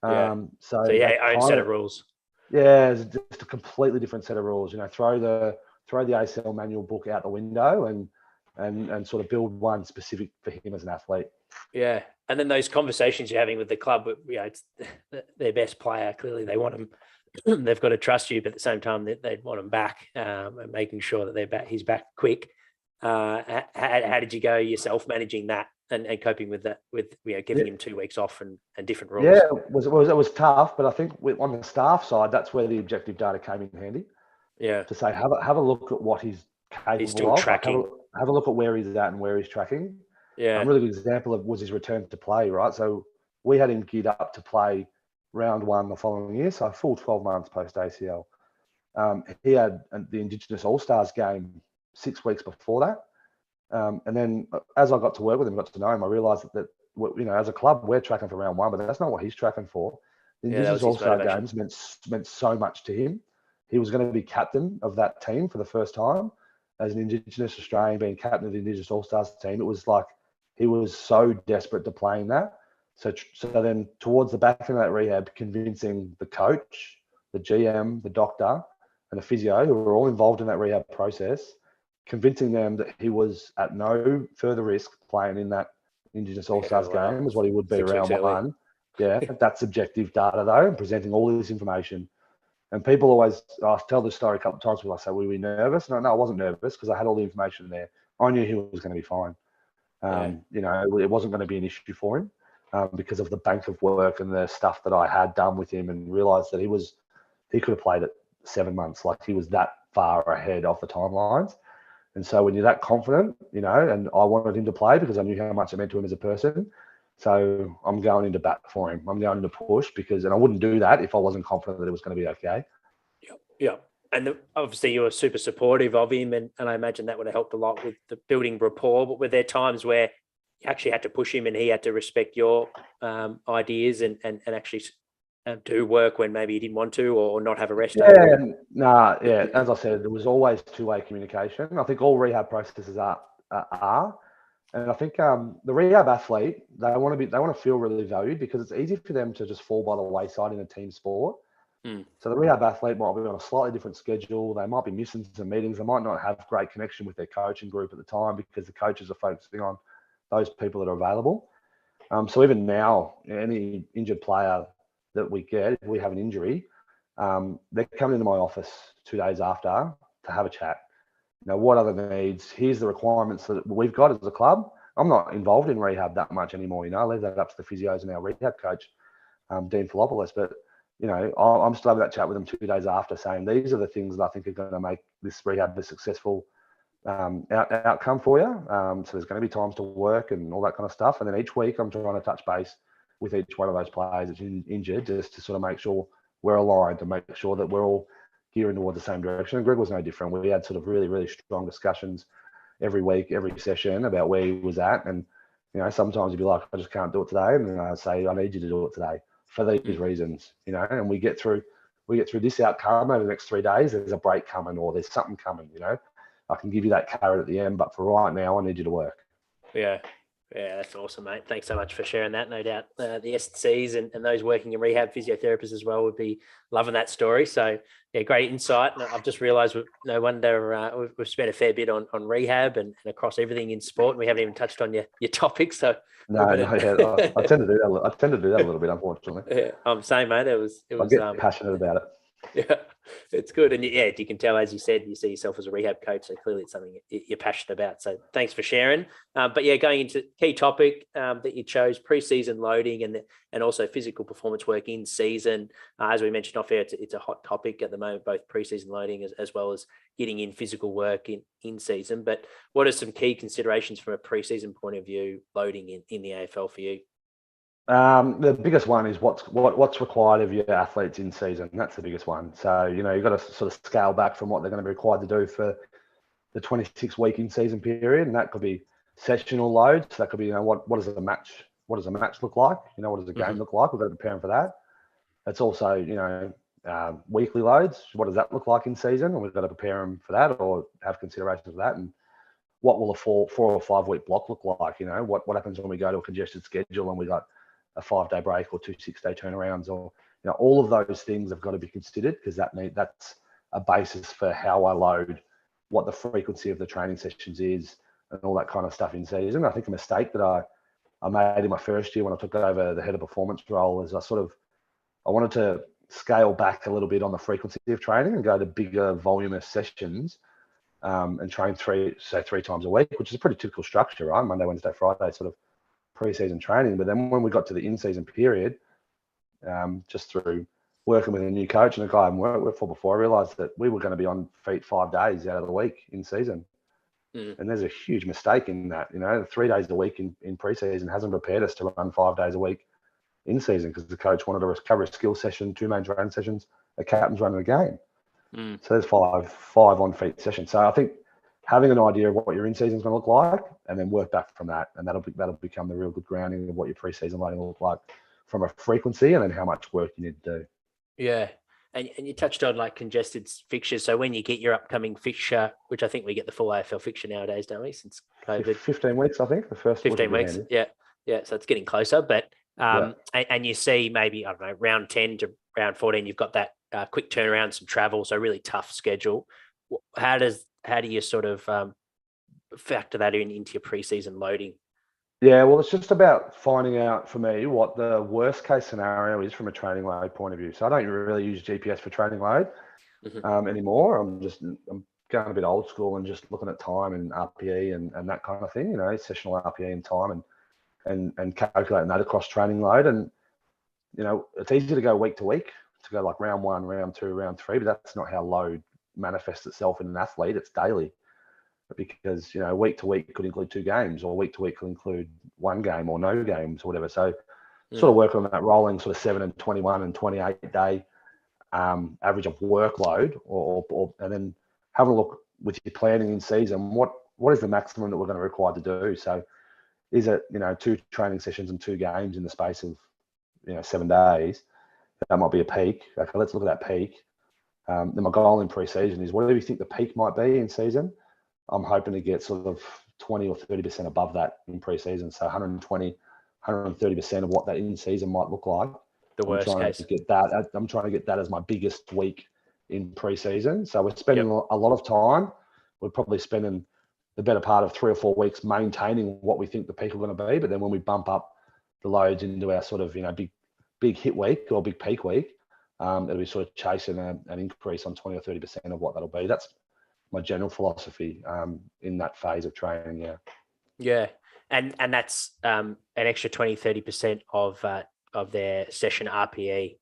Own set of rules. Yeah, it's just a completely different set of rules. Throw the ACL manual book out the window and and sort of build one specific for him as an athlete. Yeah. And then those conversations you're having with the club, it's their best player. Clearly they want him. They've got to trust you, but at the same time they'd want him back, and making sure that he's back quick. How did you go yourself managing that and coping with that, with giving him 2 weeks off and different rules? Yeah, it was tough, but I think on the staff side, that's where the objective data came in handy. Yeah. To say, have a look at what he's capable He's still of. tracking. Have a look at where he's at and where he's tracking. Yeah. A really good example was his return to play, right? So we had him geared up to play round 1 the following year, so a full 12 months post ACL. He had the Indigenous All-Stars game 6 weeks before that. And then as I got to work with him, got to know him, I realised that as a club, we're tracking for round 1, but that's not what he's tracking for. The Indigenous All-Star games meant so much to him. He was going to be captain of that team for the first time as an Indigenous Australian, being captain of the Indigenous All-Stars team. It was like he was so desperate to play in that. So then towards the back end of that rehab, convincing the coach, the GM, the doctor, and the physio, who were all involved in that rehab process, convincing them that he was at no further risk playing in that Indigenous All-Stars game as what he would be round 1. Yeah, that's subjective data though, and presenting all this information. And people always, I tell this story a couple of times, people say, were we nervous? No, I wasn't nervous because I had all the information there. I knew he was going to be fine. It wasn't going to be an issue for him because of the bank of work and the stuff that I had done with him, and realised that he could have played it 7 months. Like, he was that far ahead of the timelines. And so when you're that confident, and I wanted him to play because I knew how much it meant to him as a person. So I'm going into bat for him. I'm going to push and I wouldn't do that if I wasn't confident that it was going to be okay. Yeah. And obviously you were super supportive of him, and I imagine that would have helped a lot with the building rapport. But were there times where you actually had to push him and he had to respect your ideas and actually do work when maybe he didn't want to, or not have a rest day? As I said, there was always two-way communication. I think all rehab processes are. And I think the rehab athlete, they want to feel really valued, because it's easy for them to just fall by the wayside in a team sport. So the rehab athlete might be on a slightly different schedule. They might be missing some meetings. They might not have great connection with their coaching group at the time because the coaches are focusing on those people that are available. So even now, any injured player that we get, if we have an injury, they're coming into my office 2 days after to have a chat. What are the needs? Here's the requirements that we've got as a club. I'm not involved in rehab that much anymore. I leave that up to the physios and our rehab coach, Dean Philopoulos. But, I'm still having that chat with them 2 days after, saying these are the things that I think are going to make this rehab a successful outcome for you. So there's going to be times to work and all that kind of stuff. And then each week I'm trying to touch base with each one of those players that's injured, just to sort of make sure we're aligned, to make sure that we're all gearing towards the same direction. And Greg was no different. We had sort of really, really strong discussions every week, every session about where he was at. And, sometimes he'd be like, I just can't do it today. And then I'd say, I need you to do it today for these reasons, and we get through this outcome over the next 3 days. There's a break coming, or there's something coming, I can give you that carrot at the end, but for right now, I need you to work. Yeah. Yeah, that's awesome, mate. Thanks so much for sharing that. No doubt the S&Cs and those working in rehab, physiotherapists as well, would be loving that story. So, yeah, great insight. And I've just realised, no wonder we've spent a fair bit on rehab and across everything in sport, and we haven't even touched on your topics. So I tend to do that. I tend to do that a little bit, unfortunately. Yeah, I'm saying, mate. I get passionate about it. Yeah, it's good. And yeah, you can tell, as you said, you see yourself as a rehab coach. So clearly it's something you're passionate about. So thanks for sharing. But yeah, going into key topic that you chose, pre-season loading and also physical performance work in season. As we mentioned off air, it's a hot topic at the moment, both pre-season loading as well as getting in physical work in season. But what are some key considerations from a pre-season point of view, loading in the AFL for you? The biggest one is what's required of your athletes in season. That's the biggest one. So, you've got to sort of scale back from what they're going to be required to do for the 26-week in season period. And that could be sessional loads. So that could be, what does a match look like? What does a game look like? We've got to prepare them for that. It's also, weekly loads. What does that look like in season? And we've got to prepare them for that, or have considerations for that. And what will a 4 or 5 week block look like? What happens when we go to a congested schedule and we got a 5-day break or 2 6-day turnarounds, or all of those things have got to be considered, because that's a basis for how I load, what the frequency of the training sessions is, and all that kind of stuff in season. I think a mistake that I made in my first year when I took over the head of performance role is I wanted to scale back a little bit on the frequency of training and go to bigger voluminous sessions, and train three times a week, which is a pretty typical structure, right? Monday, Wednesday, Friday, sort of pre-season training. But then when we got to the in-season period, just through working with a new coach and a guy I worked with for before, I realised that we were going to be on feet 5 days out of the week in season. And there's a huge mistake in that. 3 days a week in pre-season hasn't prepared us to run 5 days a week in season, because the coach wanted to recover a skill session, 2 main training sessions, a captain's running a game. So there's five on-feet sessions. So I think having an idea of what your in-season is going to look like, and then work back from that, and that'll become the real good grounding of what your pre-season loading will look like from a frequency, and then how much work you need to do. Yeah. And you touched on like congested fixtures. So when you get your upcoming fixture, which I think we get the full AFL fixture nowadays, don't we, since COVID? 15 weeks, I think. The first 15 weeks. handy. Yeah. Yeah. So it's getting closer. But and you see maybe, I don't know, round 10 to round 14, you've got that quick turnaround, some travel, so really tough schedule. How do you sort of factor that into your preseason loading? Yeah, well, it's just about finding out for me what the worst case scenario is from a training load point of view. So I don't really use GPS for training load anymore. I'm going a bit old school and just looking at time and RPE and that kind of thing, sessional RPE and time and calculating that across training load. And, it's easy to go week to week, to go like round 1, round 2, round 3, but that's not how load manifests itself in an athlete. It's daily. Because week to week could include 2 games, or week to week could include 1 game or no games or whatever. So sort of work on that rolling sort of 7 and 21 and 28 day average of workload, or and then have a look with your planning in season. What is the maximum that we're going to require to do? So is it 2 training sessions and 2 games in the space of 7 days? That might be a peak. Okay, let's look at that peak. Then my goal in pre-season is, whatever you think the peak might be in season, I'm hoping to get sort of 20 or 30% above that in pre-season. So 120, 130% of what that in-season might look like. The worst case. I'm trying to get that as my biggest week in pre-season. So we're spending a lot of time. We're probably spending the better part of 3 or 4 weeks maintaining what we think the peak are going to be. But then when we bump up the loads into our sort of, big hit week or big peak week, it'll be sort of chasing an increase on 20 or 30% of what that'll be. That's my general philosophy in that phase of training. Yeah. And that's an extra 20-30% of their session RPE.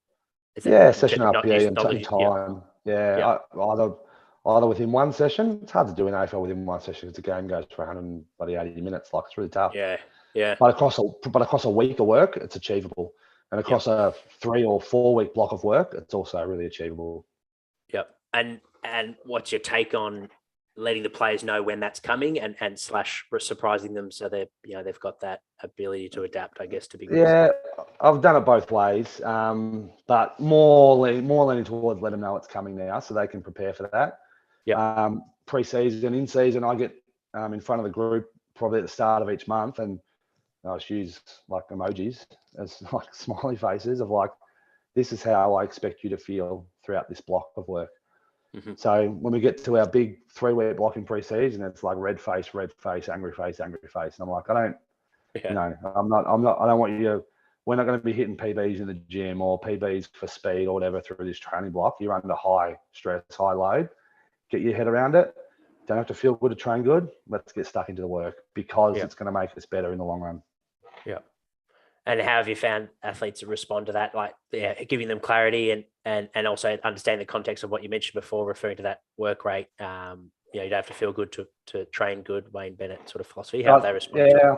Session RPE and time. Either within one session. It's hard to do in AFL within one session, because the game goes for 180 minutes. Like, it's really tough. Yeah. But across a week of work, it's achievable. And across a 3 or 4 week block of work, it's also really achievable. Yep. And what's your take on letting the players know when that's coming and / surprising them, so they've got that ability to adapt, I guess, to be good? Yeah, I've done it both ways, but more leaning towards let them know it's coming now, so they can prepare for that. Pre-season, in season, I get in front of the group probably at the start of each month, and I just use like emojis as like smiley faces of like, this is how I expect you to feel throughout this block of work. So when we get to our big 3-week block in pre-season, it's like red face, angry face. And I'm like, I don't want you to, we're not going to be hitting PBs in the gym or PBs for speed or whatever through this training block. You're under high stress, high load. Get your head around it. Don't have to feel good to train good. Let's get stuck into the work, because it's going to make us better in the long run. Yeah. And how have you found athletes respond to that? Like, giving them clarity and also understand the context of what you mentioned before, referring to that work rate. You don't have to feel good to train good. Wayne Bennett sort of philosophy. How have they responded? Yeah,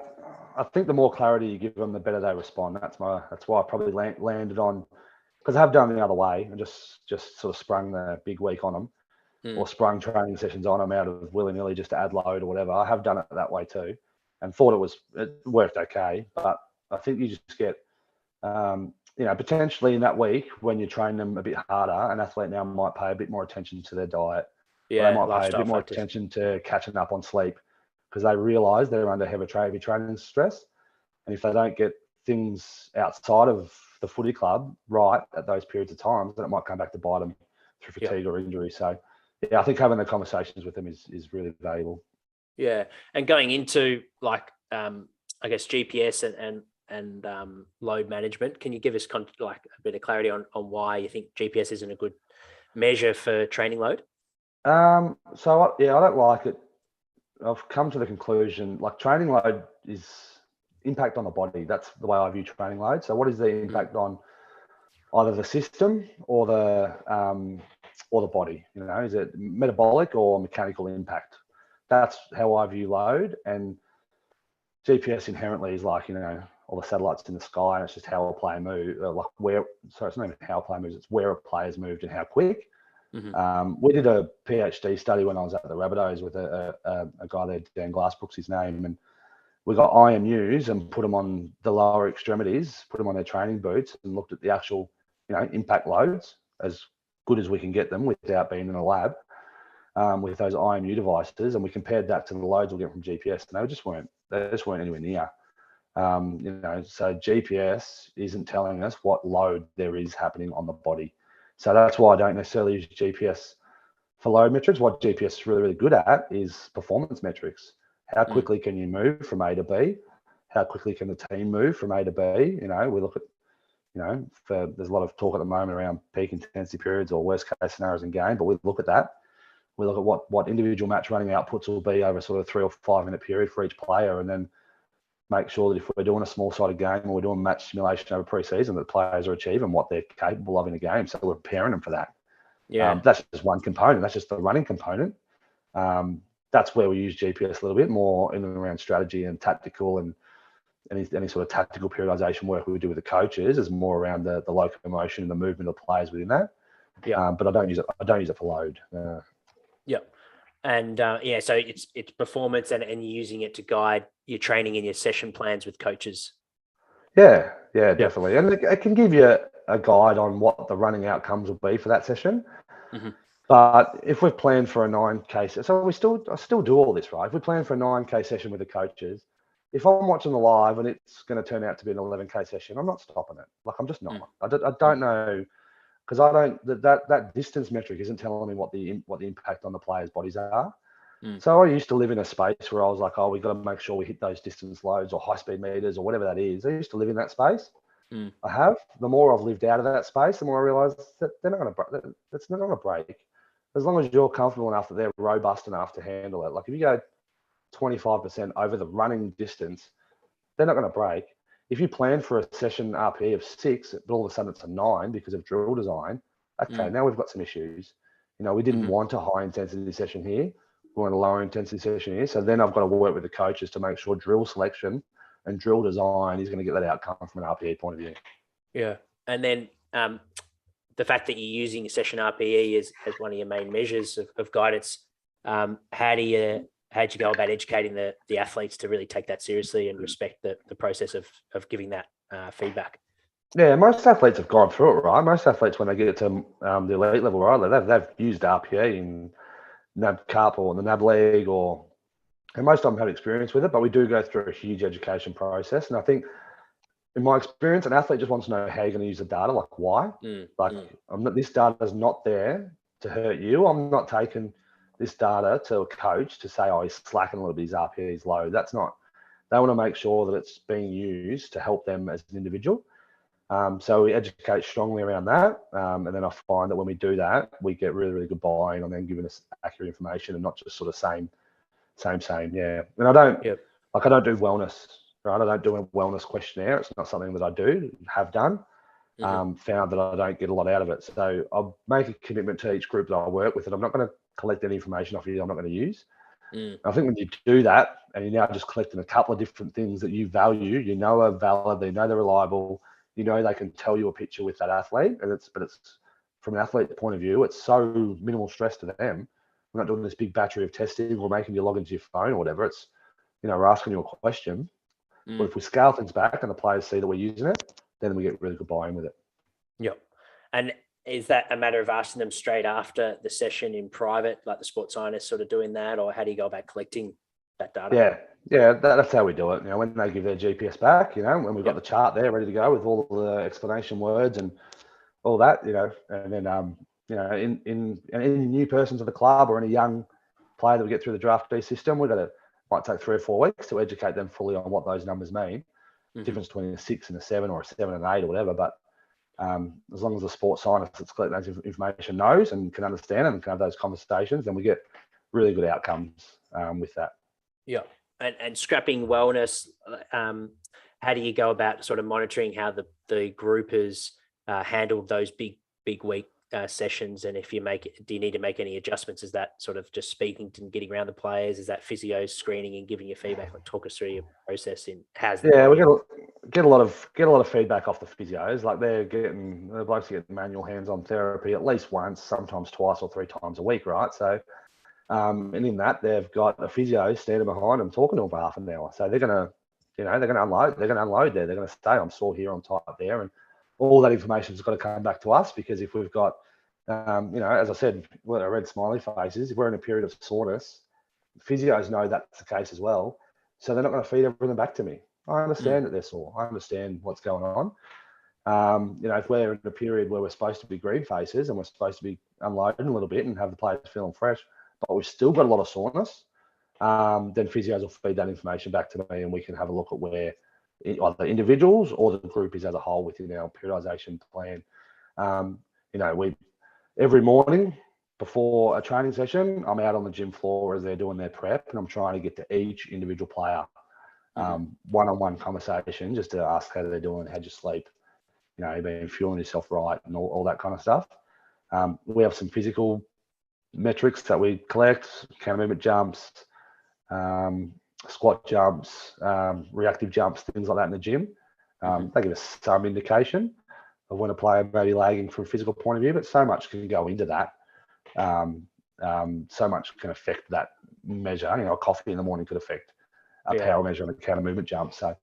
I think the more clarity you give them, the better they respond. That's why I probably landed on, because I have done the other way and just sort of sprung the big week on them, or sprung training sessions on them out of willy-nilly just to add load or whatever. I have done it that way too, and thought it worked okay, but I think you just get, potentially in that week when you train them a bit harder, an athlete now might pay a bit more attention to their diet. They might pay a bit more attention to catching up on sleep, because they realise they're under heavy training stress. And if they don't get things outside of the footy club right at those periods of time, then it might come back to bite them through fatigue or injury. So, I think having the conversations with them is really valuable. Yeah. And going into like, I guess GPS and load management, can you give us like a bit of clarity on why you think GPS isn't a good measure for training load? I don't like it. I've come to the conclusion, like training load is impact on the body. That's the way I view training load. So what is the impact on either the system or the body? You know, is it metabolic or mechanical impact? That's how I view load. And GPS inherently is like, you know, all the satellites in the sky, and it's just how a player moves, it's not even how a player moves, it's where a player's moved and how quick. We did a PhD study when I was at the Rabbitohs with a guy there, Dan Glassbrook's his name, and we got IMUs and put them on the lower extremities, put them on their training boots, and looked at the actual, you know, impact loads as good as we can get them without being in a lab with those IMU devices, and we compared that to the loads we get from GPS, and they just weren't anywhere near. You know, so GPS isn't telling us what load there is happening on the body. So that's why I don't necessarily use GPS for load metrics. What GPS is really, really good at is performance metrics. How quickly can you move from A to B? How quickly can the team move from A to B? You know, we look at, you know, there's a lot of talk at the moment around peak intensity periods or worst case scenarios in game, but we look at that. We look at what individual match running outputs will be over sort of 3 or 5 minute period for each player, and then make sure that if we're doing a small-sided game or we're doing match simulation over pre-season, that players are achieving what they're capable of in a game. So we're preparing them for that. Yeah. That's just one component. That's just the running component. That's where we use GPS a little bit more in and around strategy and tactical, and any sort of tactical periodization work we do with the coaches is more around the locomotion and the movement of players within that. Yeah. But I don't use it for load. Yeah. And so it's performance and you're using it to guide your training and your session plans with coaches. Yeah, definitely. And it can give you a guide on what the running outcomes will be for that session. But if we've planned for a 9K, so I still do all this, right? If we plan for a 9K session with the coaches, if I'm watching the live and it's going to turn out to be an 11K session, I'm not stopping it. Like, I'm just not. I don't know, because I don't, that distance metric isn't telling me what the impact on the players' bodies are. So I used to live in a space where I was like, oh, we've got to make sure we hit those distance loads or high speed meters or whatever that is. I used to live in that space. I have. The more I've lived out of that space, the more I realize that they're not going to, that's not going to break. As long as you're comfortable enough that they're robust enough to handle it. Like if you go 25% over the running distance, they're not going to break. If you plan for a session RPE of 6, but all of a sudden it's a 9 because of drill design, okay, now we've got some issues. You know, we didn't want a high intensity session here. We want a lower intensity session here. So then I've got to work with the coaches to make sure drill selection and drill design is going to get that outcome from an RPE point of view. Yeah. And then the fact that you're using session RPE as one of your main measures of guidance, how do you go about educating the athletes to really take that seriously and respect the process of giving that feedback? Yeah, most athletes have gone through it, right? Most athletes, when they get to the elite level, right, they've used RPE in NAB Cup or the NAB League, and most of them have experience with it, but we do go through a huge education process. And I think, in my experience, an athlete just wants to know how you're going to use the data, like why. This data is not there to hurt you. I'm not taking this data to a coach to say, oh, he's slacking a little bit, his RPE is low. That's not. They want to make sure that it's being used to help them as an individual. So we educate strongly around that. And then I find that when we do that, we get really, really good buy-in on them giving us accurate information and not just sort of same. Yeah. And I don't do wellness, right? I don't do a wellness questionnaire. It's not something that I have done. Found that I don't get a lot out of it. So I'll make a commitment to each group that I work with, and I'm not going to collect any information off you I'm not going to use. I think when you do that, and you're now just collecting a couple of different things that you value, you know are valid, you know they're reliable, you know they can tell you a picture with that athlete, and it's from an athlete's point of view, it's so minimal stress to them. We're not doing this big battery of testing or making you log into your phone or whatever. It's, you know, we're asking you a question. But if we scale things back and the players see that we're using it, then we get really good buy-in with it. Yep. And is that a matter of asking them straight after the session in private, like the sports scientists sort of doing that, or how do you go about collecting that data? Yeah, that's how we do it. You know, when they give their GPS back, you know, when we've got the chart there ready to go with all the explanation words and all that, you know, and then you know, in any new person to the club or any young player that we get through the draftee system, we've got might take 3 or 4 weeks to educate them fully on what those numbers mean. Mhm. Difference between a 6 and a 7 or a 7 and an 8 or whatever. But as long as the sports scientist that's collecting that information knows and can understand and can have those conversations, then we get really good outcomes with that. Yeah. And scrapping wellness, how do you go about sort of monitoring how the group has handled those big week sessions? And if do you need to make any adjustments? Is that sort of just speaking to and getting around the players? Is that physio screening and giving you feedback? Like, talk us through your process in we get a lot of feedback off the physios. Like the blokes getting manual hands-on therapy at least once, sometimes twice or 3 times a week, right? So and in that they've got a physio standing behind them talking to them for half an hour. So they're gonna unload. They're gonna unload there. They're gonna say, I'm sore here, I'm tight there, and all that information's got to come back to us, because if we've got, as I said, I read smiley faces. If we're in a period of soreness, physios know that's the case as well. So they're not going to feed everything back to me. I understand that they're sore. I understand what's going on. If we're in a period where we're supposed to be green faces and we're supposed to be unloading a little bit and have the players feeling fresh, but we've still got a lot of soreness, then physios will feed that information back to me, and we can have a look at where either individuals or the group is as a whole within our periodization plan. We every morning before a training session, I'm out on the gym floor as they're doing their prep, and I'm trying to get to each individual player, one-on-one conversation, just to ask how they're doing, how'd you sleep, you been fueling yourself right, and all that kind of stuff. We have some physical metrics that we collect: counter movement jumps, squat jumps, reactive jumps, things like that in the gym. They give us some indication of when a player may be lagging from a physical point of view, but so much can go into that. So much can affect that measure. A coffee in the morning could affect a power measure and a counter movement jump. So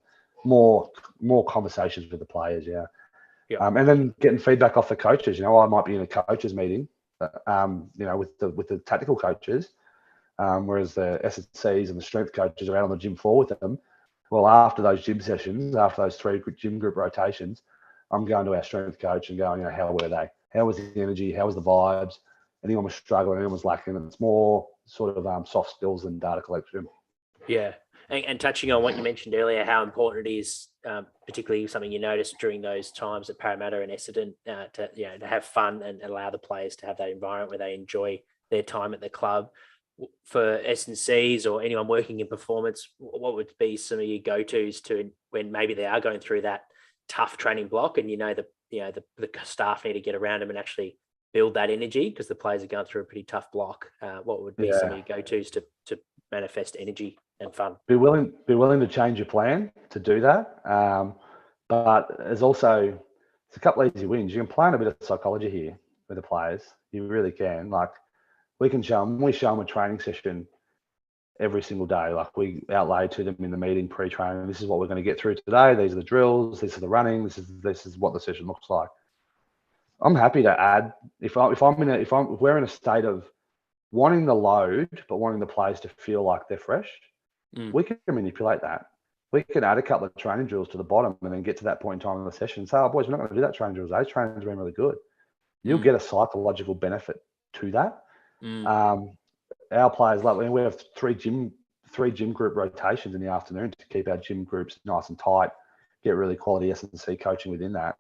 more conversations with the players, and then getting feedback off the coaches. I might be in a coaches meeting, with the tactical coaches, whereas the S&Cs and the strength coaches are out on the gym floor with them. Well, after those gym sessions, after those 3 gym group rotations, I'm going to our strength coach and going, how were they? How was the energy? How was the vibes? Anyone was struggling? Anyone was lacking? And it's more sort of soft skills than data collection. Yeah. And touching on what you mentioned earlier, how important it is, particularly something you noticed during those times at Parramatta and Essendon, to have fun and allow the players to have that environment where they enjoy their time at the club. For S&Cs or anyone working in performance, what would be some of your go-tos to when maybe they are going through that tough training block, and the staff need to get around them and actually build that energy because the players are going through a pretty tough block? What would be some of your go-tos to manifest energy and fun? Be willing to change your plan to do that. But there's also a couple of easy wins. You can play on a bit of psychology here with the players. You really can. Like, we show them a training session every single day. Like, we outlay to them in the meeting pre-training, this is what we're going to get through today. These are the drills. This is the running. This is what the session looks like. I'm happy to add, if we're in a state of wanting the load, but wanting the players to feel like they're fresh, we can manipulate that. We can add a couple of training drills to the bottom and then get to that point in time in the session and say, oh, boys, we're not going to do that training drills. Those trainings have been really good. You'll get a psychological benefit to that. Our players, we have three gym group rotations in the afternoon to keep our gym groups nice and tight, get really quality S&C coaching within that.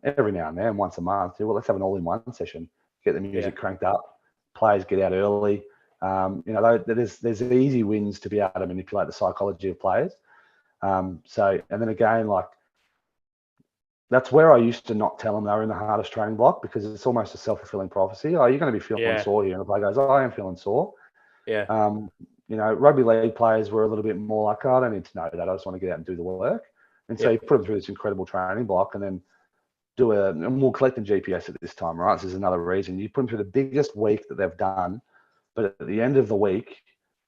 Every now and then, once a month, let's have an all-in-one session, get the music cranked up, players get out early. There's easy wins to be able to manipulate the psychology of players. And then again, that's where I used to not tell them they were in the hardest training block, because it's almost a self-fulfilling prophecy. Oh, you're going to be feeling sore here. And the player goes, oh, I am feeling sore. Yeah. Rugby league players were a little bit more like, oh, I don't need to know that. I just want to get out and do the work. And so you put them through this incredible training block and then and we'll collect the GPS at this time, right? This is another reason. You put them through the biggest week that they've done, but at the end of the week,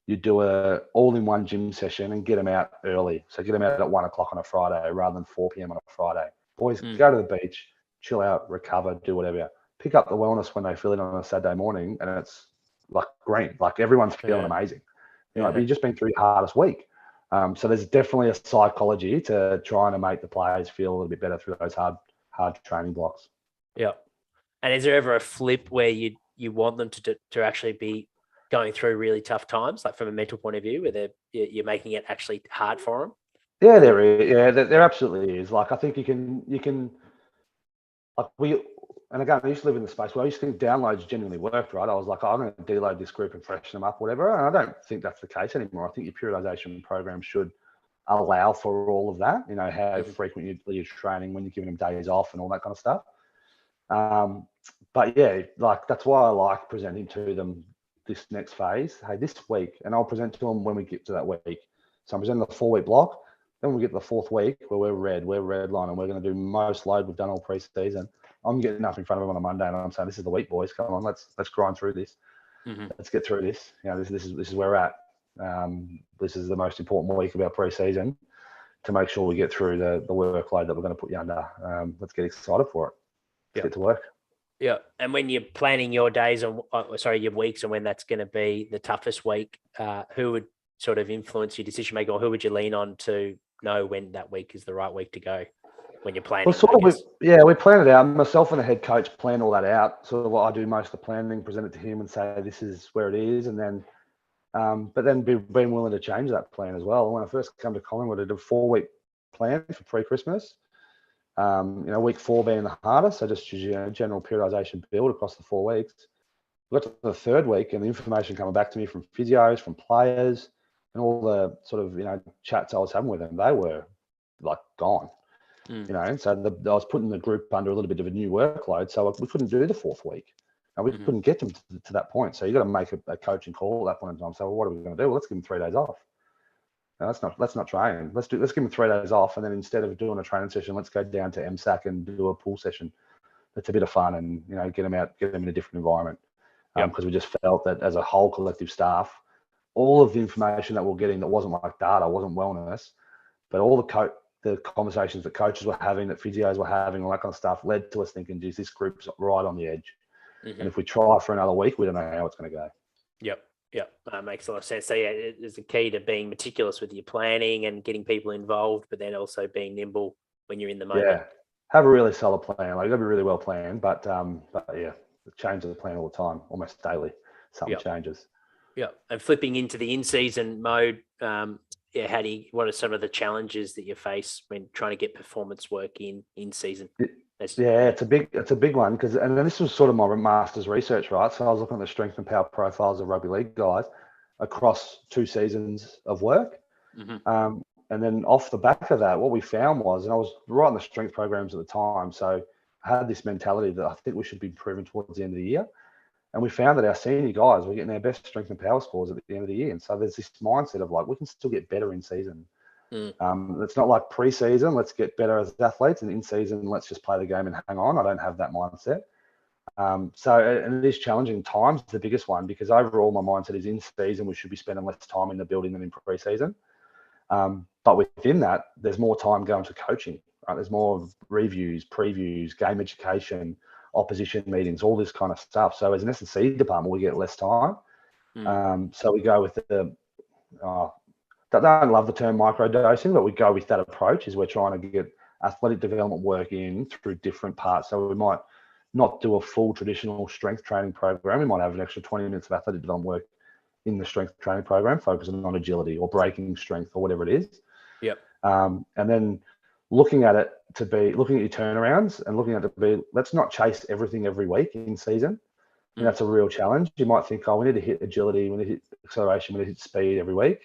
you do a all-in-one gym session and get them out early. So get them out at 1 o'clock on a Friday rather than 4 p.m. on a Friday. Boys, go to the beach, chill out, recover, do whatever. Pick up the wellness when they feel it on a Saturday morning, and it's like green. Like, everyone's feeling amazing. But you've just been through your hardest week. So there's definitely a psychology to trying to make the players feel a little bit better through those hard training blocks. Yeah. And is there ever a flip where you want them to actually be going through really tough times, like from a mental point of view, where you're making it actually hard for them? Yeah, there is. Yeah, there absolutely is. Like, I think you can, like and again, I used to live in the space where I used to think downloads genuinely worked, right? I was like, oh, I'm going to deload this group and freshen them up, whatever. And I don't think that's the case anymore. I think your periodization program should allow for all of that, how frequent you're training, when you're giving them days off and all that kind of stuff. But yeah, like, that's why I like presenting to them this next phase. Hey, this week, and I'll present to them when we get to that week. So I'm presenting the 4-week block. Then we get to the 4th week where we're red line, and we're going to do most load we've done all pre-season. I'm getting up in front of them on a Monday, and I'm saying, this is the week, boys. Come on, let's grind through this. Let's get through this. This is where we're at. This is the most important week of our pre-season to make sure we get through the workload that we're going to put you under. Let's get excited for it. Let's get to work. Yeah. And when you're planning your days your weeks, and when that's going to be the toughest week, who would sort of influence your decision making, or who would you lean on to know when that week is the right week to go when you're planning? Well, we plan it out. Myself and the head coach plan all that out. Sort of what I do most of the planning, present it to him and say, this is where it is. And then, but then being willing to change that plan as well. When I first came to Collingwood, I did a 4-week plan for pre-Christmas. Week 4 being the hardest. So just general periodization build across the 4 weeks. We got to the 3rd week, and the information coming back to me from physios, from players, and all the sort of, chats I was having with them, they were like gone, so I was putting the group under a little bit of a new workload. So we couldn't do the 4th week, and we couldn't get them to that point. So you got to make a coaching call at that point in time. So, well, what are we going to do? Well, let's give them 3 days off. No, let's not train. Let's give them 3 days off. And then instead of doing a training session, let's go down to MSAC and do a pool session. That's a bit of fun, and, get them in a different environment. Because we just felt that as a whole collective staff, all of the information that we're getting that wasn't like data, wasn't wellness, but all the conversations that coaches were having, that physios were having, all that kind of stuff, led to us thinking, geez, this group's right on the edge. And if we try for another week, we don't know how it's going to go. Yep. That makes a lot of sense. So yeah, there's a key to being meticulous with your planning and getting people involved, but then also being nimble when you're in the moment. Yeah, have a really solid plan. Like, you've got to be really well planned, but yeah, change the plan all the time, almost daily. Something changes. Yeah, and flipping into the in-season mode, what are some of the challenges that you face when trying to get performance work in season? It's a big one, because, and this was sort of my master's research, right? So I was looking at the strength and power profiles of rugby league guys across 2 seasons of work. And then off the back of that, what we found was, and I was writing the strength programs at the time, so I had this mentality that I think we should be improving towards the end of the year. And we found that our senior guys were getting their best strength and power scores at the end of the year. And so there's this mindset of like, we can still get better in season. It's not like pre-season, let's get better as athletes, and in season, let's just play the game and hang on. I don't have that mindset. And it is challenging times, the biggest one, because overall my mindset is in season, we should be spending less time in the building than in pre-season. But within that, there's more time going to coaching, right? There's more reviews, previews, game education, opposition meetings, all this kind of stuff. So as an S&C department, we get less time. So we go with I don't love the term microdosing, but we go with that approach, is we're trying to get athletic development work in through different parts. So we might not do a full traditional strength training program. We might have an extra 20 minutes of athletic development work in the strength training program, focusing on agility or breaking strength or whatever it is. And then looking at your turnarounds and looking at it to be, let's not chase everything every week in season. And that's a real challenge. You might think, we need to hit agility, we need to hit acceleration, we need to hit speed every week.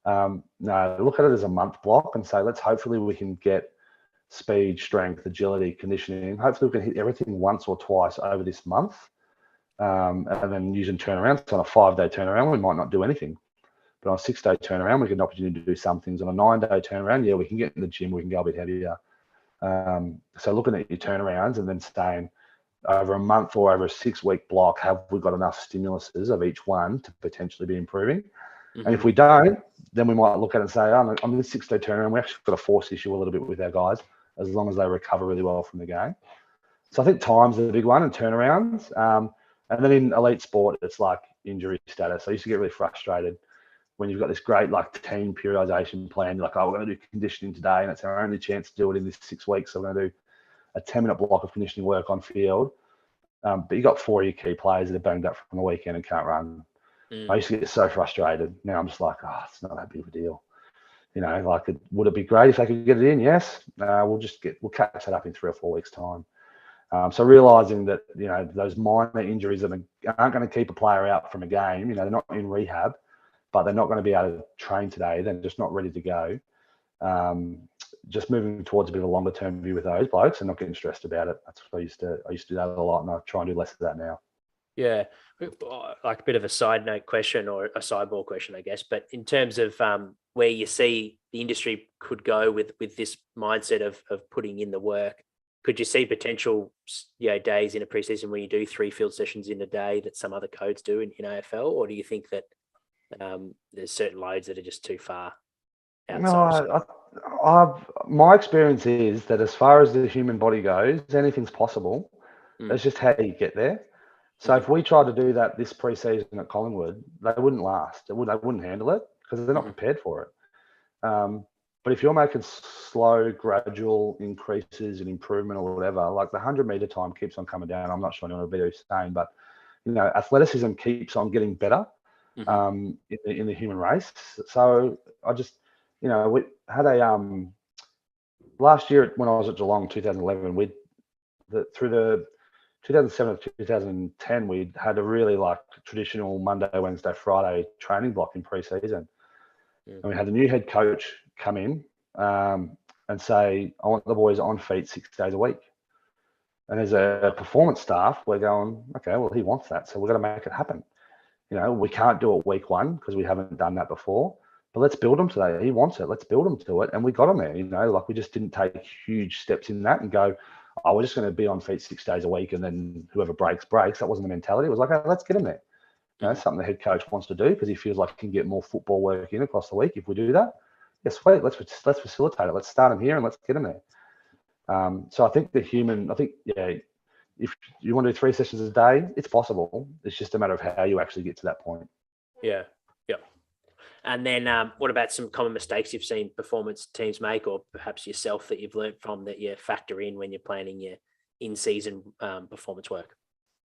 No, look at it as a month block and say, hopefully we can get speed, strength, agility, conditioning. Hopefully we can hit everything once or twice over this month. And then using turnarounds. On a 5-day turnaround, we might not do anything. But on a 6-day turnaround, we get an opportunity to do some things. On a 9-day turnaround, we can get in the gym, we can go a bit heavier. So looking at your turnarounds and then saying, over a month or over a 6-week block, have we got enough stimuluses of each one to potentially be improving? And if we don't, then we might look at it and say, on this 6-day turnaround, we actually got a force issue a little bit with our guys, as long as they recover really well from the game. So I think time's the big one, and turnarounds. And then in elite sport, it's like injury status. I used to get really frustrated when you've got this great team periodization plan. You're like, we're going to do conditioning today, and it's our only chance to do it in this 6 weeks. So we're going to do a 10-minute block of conditioning work on field. But you got 4 of your key players that are banged up from the weekend and can't run. I used to get so frustrated. Now I'm just like, oh, it's not that big of a deal. Like, would it be great if they could get it in? Yes. We'll catch that up in 3 or 4 weeks' time. So realizing that, those minor injuries that aren't going to keep a player out from a game, they're not in rehab, but they're not going to be able to train today. They're just not ready to go. Just moving towards a bit of a longer term view with those blokes and not getting stressed about it. That's what I used to do that a lot, and I try and do less of that now. Yeah, like a bit of a side note question or a sideball question, I guess. But in terms of where you see the industry could go with this mindset of putting in the work, could you see potential, days in a preseason where you do 3 field sessions in a day that some other codes do in AFL, or do you think that there's certain loads that are just too far outside? No, my experience is that as far as the human body goes, anything's possible. It's just how you get there. So if we tried to do that this pre-season at Collingwood, they wouldn't last. They wouldn't handle it because they're not prepared for it. But if you're making slow, gradual increases in improvement or whatever, like the 100-meter time keeps on coming down. I'm not sure anyone will be saying, but athleticism keeps on getting better in the human race. So I just, we had a last year when I was at Geelong, 2011, through the 2007 to 2010, we had a really traditional Monday, Wednesday, Friday training block in pre-season. And we had a new head coach come in and say, I want the boys on feet 6 days a week. And as a performance staff, we're going, okay, well, he wants that, so we're going to make it happen. We can't do it week 1 because we haven't done that before, but let's build him to that. He wants it. Let's build him to it. And we got him there, we just didn't take huge steps in that and go, oh, we're just going to be on feet 6 days a week and then whoever breaks. That wasn't the mentality. It was like, hey, let's get him there. Something the head coach wants to do because he feels like he can get more football work in across the week if we do that. Yeah, sweet. Let's facilitate it. Let's start him here and let's get him there. So I think if you want to do 3 sessions a day, it's possible. It's just a matter of how you actually get to that point. Yeah. And then what about some common mistakes you've seen performance teams make, or perhaps yourself that you've learned from that you factor in when you're planning your in-season performance work?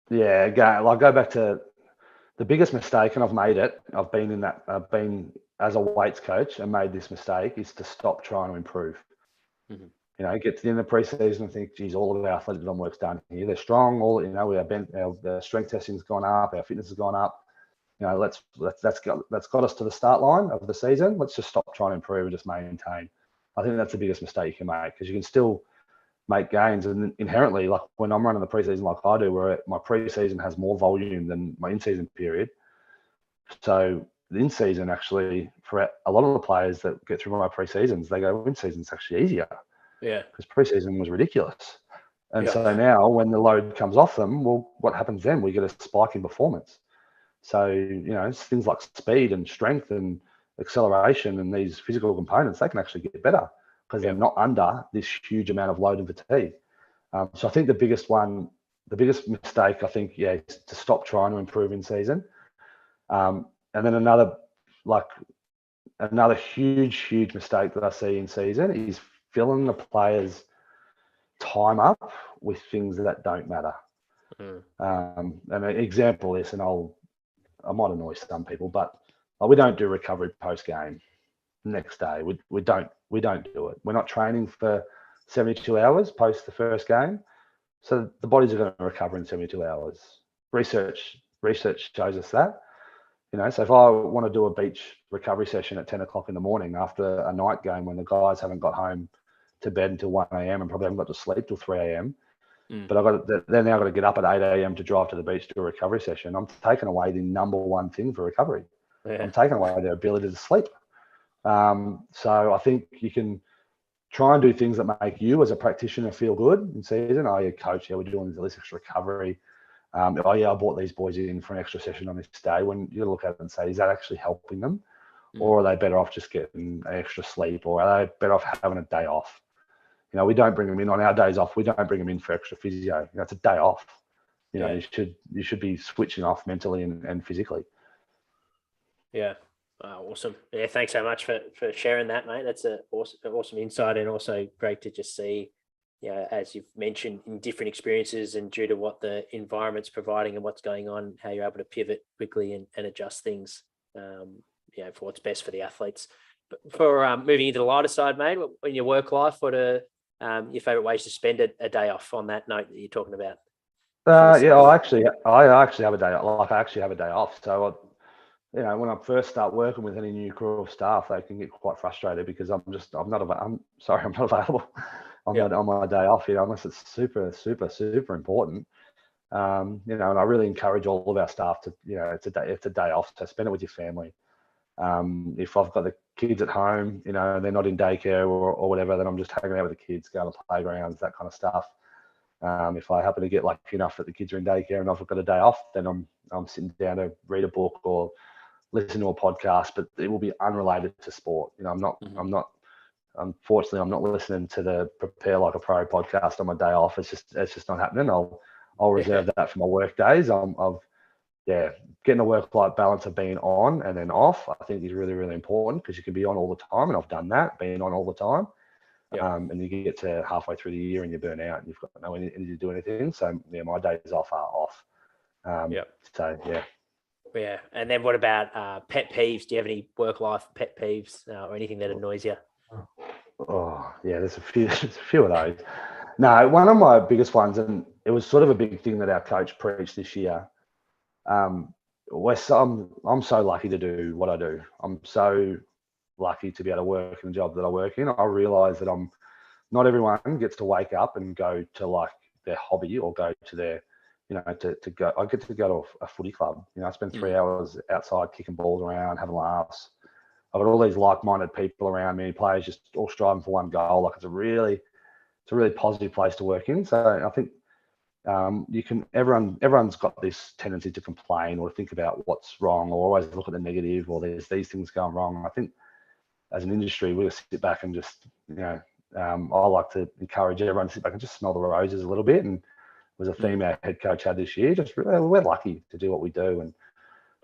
Yeah, go back to the biggest mistake, and I've made it. I've been as a weights coach and made this mistake, is to stop trying to improve. Get to the end of the preseason and think, geez, all of our athletic development work's done here. They're strong. Our strength testing's gone up. Our fitness has gone up. That's got us to the start line of the season. Let's just stop trying to improve and just maintain. I think that's the biggest mistake you can make, because you can still make gains. And inherently, like when I'm running the preseason like I do, where my preseason has more volume than my in-season period. So the in-season, actually, for a lot of the players that get through my preseasons, they go, in-season's actually easier. Yeah. Because preseason was ridiculous. And so now when the load comes off them, well, what happens then? We get a spike in performance. So, it's things like speed and strength and acceleration and these physical components, they can actually get better because they're not under this huge amount of load and fatigue. So I think the biggest mistake, I think, is to stop trying to improve in season. And then another huge mistake that I see in season is filling the players' time up with things that don't matter. And an example of this, and I might annoy some people, but we don't do recovery post game next day. We don't do it. We're not training for 72 hours post the first game, so the bodies are going to recover in 72 hours. Research shows us that. So if I want to do a beach recovery session at 10 o'clock in the morning after a night game when the guys haven't got home to bed until 1 a.m. and probably haven't got to sleep till 3 a.m., but they're now got to get up at 8 a.m. to drive to the beach to do a recovery session, I'm taking away the number one thing for recovery. I'm taking away their ability to sleep. So I think you can try and do things that make you as a practitioner feel good in season. Oh, yeah, coach, we're doing this extra recovery. I brought these boys in for an extra session on this day. When you look at it and say, is that actually helping them? Or are they better off just getting extra sleep? Or are they better off having a day off? We don't bring them in on our days off. We don't bring them in for extra physio. It's a day off. You should be switching off mentally and physically. Yeah. Awesome. Yeah. Thanks so much for sharing that, mate. That's an awesome insight, and also great to just see as you've mentioned, in different experiences and due to what the environment's providing and what's going on, how you're able to pivot quickly and adjust things, for what's best for the athletes. But for moving into the lighter side, mate, in your work life, what are your favourite ways to spend a day off on that note that you're talking about? I actually have a day. Like I actually have a day off. So, when I first start working with any new crew of staff, they can get quite frustrated because I'm not available on my day off. Unless it's super, super, super important. And I really encourage all of our staff to, it's a day off, so spend it with your family. If I've got the kids at home, and they're not in daycare or whatever, then I'm just hanging out with the kids, going to playgrounds, that kind of stuff. If I happen to get lucky enough that the kids are in daycare and I've got a day off, then I'm sitting down to read a book or listen to a podcast, but it will be unrelated to sport. Unfortunately, I'm not listening to the Prepare Like a Pro podcast on my day off. It's just not happening. I'll reserve that for my work days. Getting a work-life balance of being on and then off, I think is really, really important because you can be on all the time, and I've done that, being on all the time. And you get to halfway through the year and you burn out and you've got no energy to do anything. So my days off are off. Yeah. And then what about pet peeves? Do you have any work-life pet peeves or anything that annoys you? Oh yeah, there's a few of those. No, one of my biggest ones, and it was sort of a big thing that our coach preached this year. I'm so lucky to do what I do. I'm so lucky to be able to work in the job that I work in. I realise that not everyone gets to wake up and go to like their hobby or go to their, to go. I get to go to a footy club. I spend 3 hours outside kicking balls around, having laughs. I've got all these like-minded people around me, players just all striving for one goal. Like it's a really positive place to work in. So I think everyone's got this tendency to complain or think about what's wrong or always look at the negative or there's these things going wrong. I think as an industry, we'll sit back and just, I like to encourage everyone to sit back and just smell the roses a little bit. And it was a theme our head coach had this year. Just really, we're lucky to do what we do,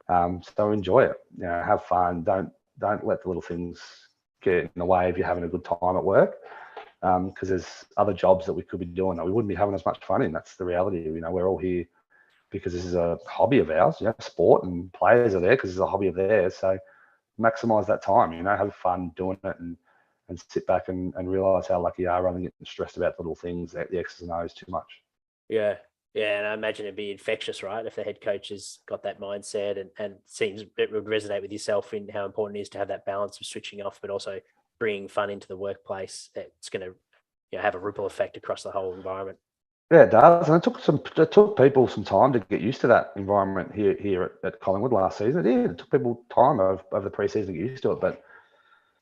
and so enjoy it. Have fun. Don't let the little things get in the way of you having a good time at work. Because there's other jobs that we could be doing that we wouldn't be having as much fun in. That's the reality. We're all here because this is a hobby of ours. Sport and players are there because it's a hobby of theirs. So maximize that time. Have fun doing it and sit back and realize how lucky you are rather than getting stressed about the little things, the X's and O's too much. Yeah. And I imagine it'd be infectious, right? If the head coach has got that mindset and seems it would resonate with yourself in how important it is to have that balance of switching off, but also bringing fun into the workplace. It's going to have a ripple effect across the whole environment. Yeah, it does. And it took people some time to get used to that environment here at Collingwood last season. It took people time over the pre-season to get used to it, but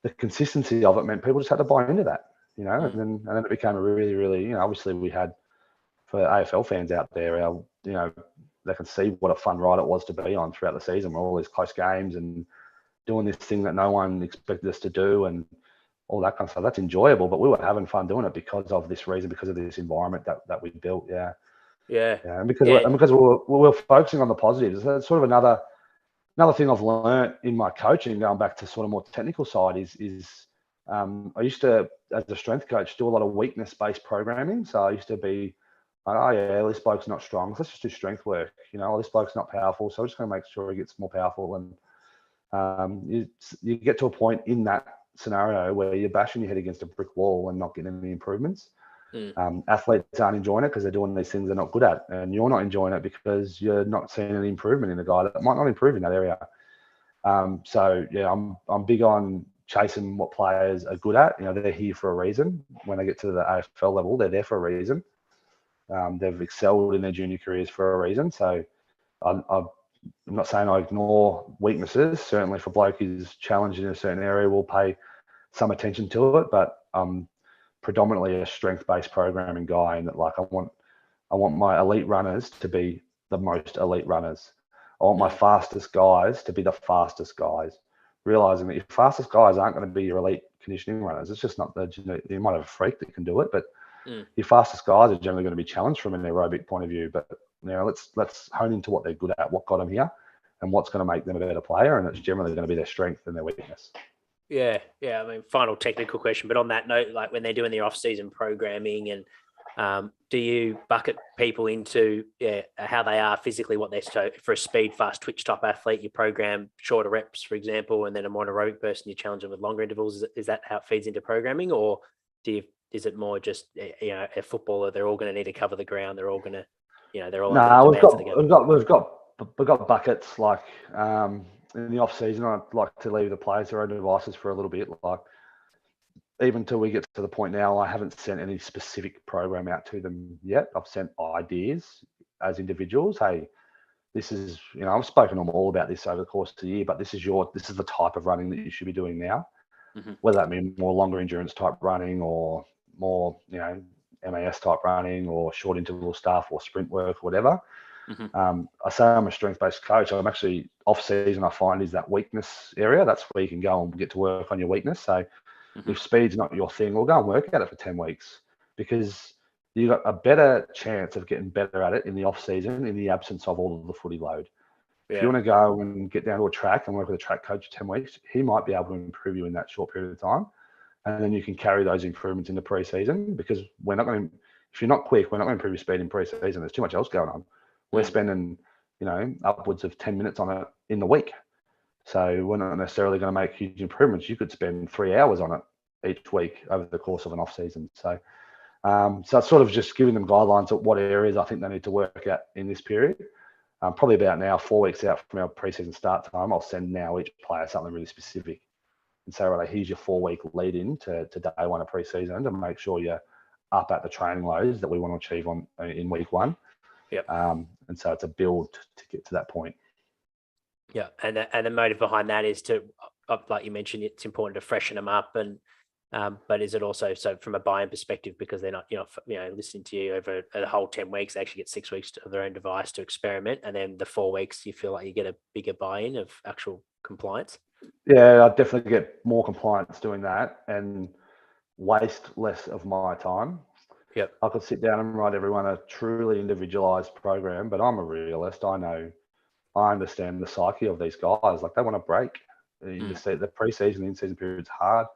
the consistency of it meant people just had to buy into that, and then it became a really, really, obviously we had, for AFL fans out there, they can see what a fun ride it was to be on throughout the season with all these close games and doing this thing that no one expected us to do and all that kind of stuff. That's enjoyable, but we were having fun doing it because of this reason, because of this environment that we built. Yeah. And because we're focusing on the positives. That's sort of another thing I've learned in my coaching, going back to sort of more technical side, is I used to, as a strength coach, do a lot of weakness-based programming. So I used to be, this bloke's not strong, so let's just do strength work. This bloke's not powerful, so we're just going to make sure he gets more powerful. And you get to a point in that scenario where you're bashing your head against a brick wall and not getting any improvements. Athletes aren't enjoying it because they're doing these things they're not good at, and you're not enjoying it because you're not seeing any improvement in a guy that might not improve in that area. I'm big on chasing what players are good at. They're here for a reason. When they get to the AFL level, they're there for a reason. They've excelled in their junior careers for a reason. So I'm not saying I ignore weaknesses. Certainly, if a bloke is challenged in a certain area, we'll pay some attention to it. But I'm predominantly a strength-based programming guy, and that I want my elite runners to be the most elite runners. I want my fastest guys to be the fastest guys. Realizing that your fastest guys aren't going to be your elite conditioning runners. It's just not you might have a freak that can do it, but your fastest guys are generally going to be challenged from an aerobic point of view. But let's hone into what they're good at, what got them here, and what's going to make them a better player. And it's generally going to be their strength and their weakness. Yeah. I mean, final technical question, but on that note, like when they're doing their off-season programming and Do you bucket people into how they are physically, what they're for a speed, fast twitch type athlete? You program shorter reps, for example, and then a more aerobic person, you challenge them with longer intervals. Is that how it feeds into programming, or is it more just a footballer? They're all going to need to cover the ground. They're all going to, they're all. No, we've got buckets like in the off season. I'd like to leave the players their own devices for a little bit, like. Even until we get to the point now, I haven't sent any specific program out to them yet. I've sent ideas as individuals. Hey, this is, I've spoken to them all about this over the course of the year, but this is the type of running that you should be doing now. Mm-hmm. Whether that mean more longer endurance type running or more, MAS type running or short interval stuff or sprint work or whatever. Mm-hmm. I say I'm a strength-based coach. I'm actually off season. I find is that weakness area. That's where you can go and get to work on your weakness. So if speed's not your thing, well, go and work at it for 10 weeks because you've got a better chance of getting better at it in the off season in the absence of all of the footy load. Yeah. If you want to go and get down to a track and work with a track coach for 10 weeks, he might be able to improve you in that short period of time. And then you can carry those improvements into pre-season because if you're not quick, we're not going to improve your speed in pre-season. There's too much else going on. We're spending, upwards of 10 minutes on it in the week. So we're not necessarily going to make huge improvements. You could spend 3 hours on it each week over the course of an off season. So it's sort of just giving them guidelines of what areas I think they need to work at in this period. Probably about now, 4 weeks out from our preseason start time, I'll send now each player something really specific and say, right, here's your 4 week lead in to day one of preseason to make sure you're up at the training loads that we want to achieve in week one. Yep. And so it's a build to get to that point. Yeah, and the motive behind that is to, like you mentioned, it's important to freshen them up, and but is it also so from a buy-in perspective because they're not listening to you over a whole 10 weeks, they actually get 6 weeks of their own device to experiment, and then the 4 weeks you feel like you get a bigger buy-in of actual compliance? Yeah, I definitely get more compliance doing that and waste less of my time. Yep. I could sit down and write everyone a truly individualized program, but I'm a realist. I understand the psyche of these guys. Like they want to break. The pre-season, in-season period's hard.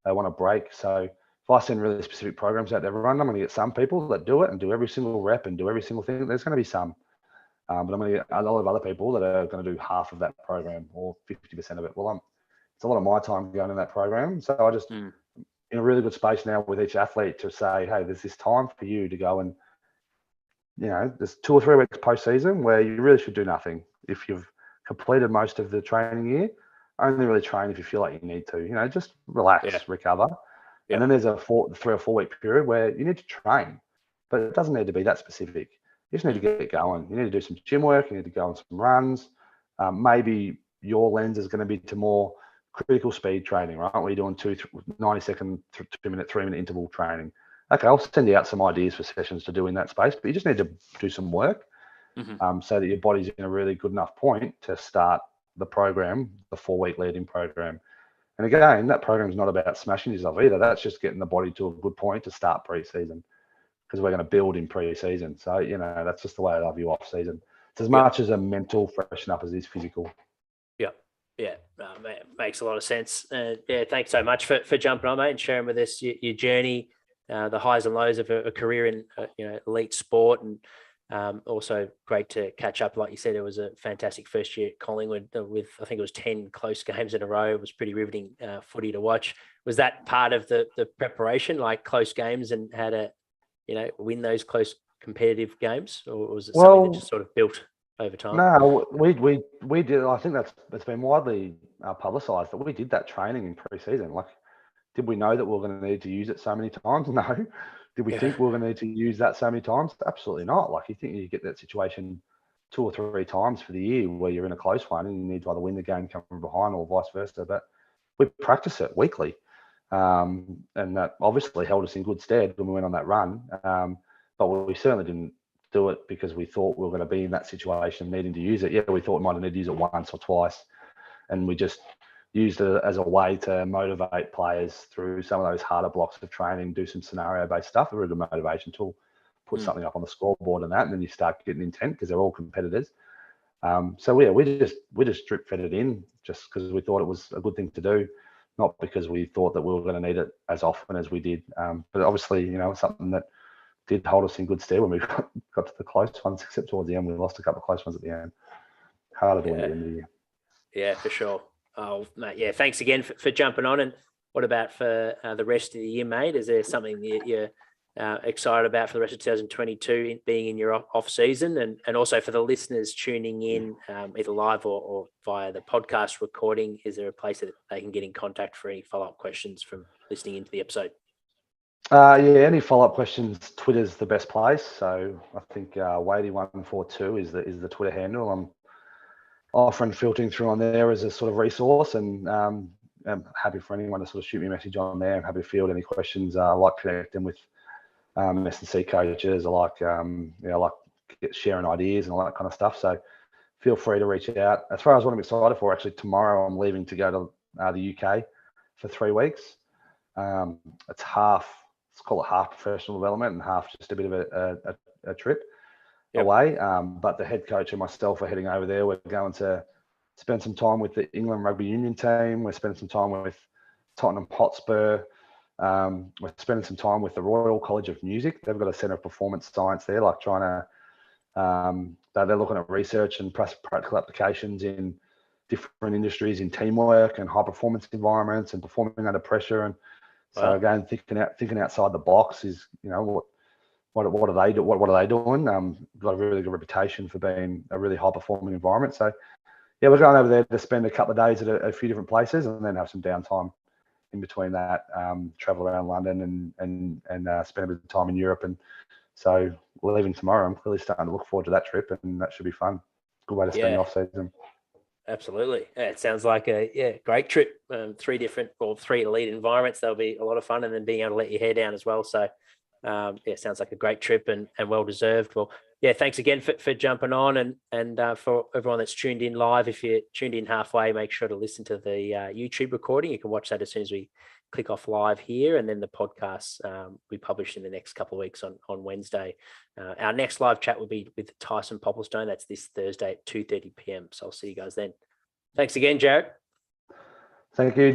They want to break. So if I send really specific programs out to everyone, I'm going to get some people that do it and do every single rep and do every single thing. There's going to be some. But I'm going to get a lot of other people that are going to do half of that program or 50% of it. Well, it's a lot of my time going in that program. So I just in a really good space now with each athlete to say, hey, there's this time for you to go and, there's 2 or 3 weeks post-season where you really should do nothing. If you've completed most of the training year, only really train if you feel like you need to. Just relax, recover. Yeah. And then there's a 3 or 4 week period where you need to train, but it doesn't need to be that specific. You just need to get going. You need to do some gym work. You need to go on some runs. Maybe your lens is going to be to more critical speed training, right? Where you're doing 90-second, 2-minute, 3-minute interval training. Okay, I'll send you out some ideas for sessions to do in that space, but you just need to do some work so that your body's in a really good enough point to start the program, the 4 week lead-in program. And again, that program is not about smashing yourself either. That's just getting the body to a good point to start pre-season because we're going to build in pre-season. So, that's just the way I view off-season. It's as much as a mental freshen up as it is physical. Yeah, makes a lot of sense. Thanks so much for jumping on, mate, and sharing with us your journey, the highs and lows of a career in elite sport, and also great to catch up. Like you said, it was a fantastic first year at Collingwood with, I think it was 10 close games in a row. It was pretty riveting footy to watch. Was that part of the preparation, like close games and how to, win those close competitive games, or was it something that just sort of built over time? No, we did. I think that's been widely publicised that we did that training in pre-season. Like, did we know that we were going to need to use it so many times? No. Did we think we were going to need to use that so many times? Absolutely not. Like, you think you get that situation 2 or 3 times for the year where you're in a close one and you need to either win the game, come from behind, or vice versa. But we practice it weekly, and that obviously held us in good stead when we went on that run. But we certainly didn't do it because we thought we were going to be in that situation needing to use it. Yeah, we thought we might need to use it once or twice, and we just used it as a way to motivate players through some of those harder blocks of training, do some scenario-based stuff, a really good motivation tool, put something up on the scoreboard and that, and then you start getting intent because they're all competitors. We just drip fed it in just because we thought it was a good thing to do, not because we thought that we were going to need it as often as we did. But obviously, it's something that did hold us in good stead when we got to the close ones, except towards the end. We lost a couple of close ones at the end. Harder to win at the end of the year. Yeah, for sure. Oh, mate, yeah, thanks again for jumping on. And what about for the rest of the year, mate? Is there something that you're excited about for the rest of 2022 being in your off season? And also for the listeners tuning in either live or via the podcast recording, is there a place that they can get in contact for any follow-up questions from listening into the episode? Yeah, any follow-up questions, Twitter's the best place. So I think Wadey142 is the Twitter handle. I'm often filtering through on there as a sort of resource, and I'm happy for anyone to sort of shoot me a message on there. I'm happy to field any questions. I like connecting with S&C coaches. I like sharing ideas and all that kind of stuff. So feel free to reach out. As far as what I'm excited for, actually tomorrow I'm leaving to go to the UK for 3 weeks. Let's call it half professional development and half just a bit of a trip away. But the head coach and myself are heading over there. We're going to spend some time with the England Rugby Union team. We're spending some time with Tottenham Hotspur. We're spending some time with the Royal College of Music. They've got a Centre of Performance Science there, like trying to, they're looking at research and practical applications in different industries, in teamwork and high performance environments and performing under pressure. And so again, thinking outside the box is, what are they doing? What are they doing? Got a really good reputation for being a really high performing environment. So yeah, we're going over there to spend a couple of days at a few different places and then have some downtime in between that, travel around London and spend a bit of time in Europe. And so we're leaving tomorrow. I'm clearly starting to look forward to that trip, and that should be fun. Good way to spend the off season. Absolutely. Yeah, it sounds like a great trip. 3 elite environments. That'll be a lot of fun, and then being able to let your hair down as well. So sounds like a great trip and well deserved. Well, yeah, thanks again for jumping on, and for everyone that's tuned in live. If you're tuned in halfway, make sure to listen to the YouTube recording. You can watch that as soon as we click off live here, and then the podcast we publish in the next couple of weeks on Wednesday. Our next live chat will be with Tyson Popplestone. That's this Thursday at 2:30 p.m. So I'll see you guys then. Thanks again, Jarrod. Thank you.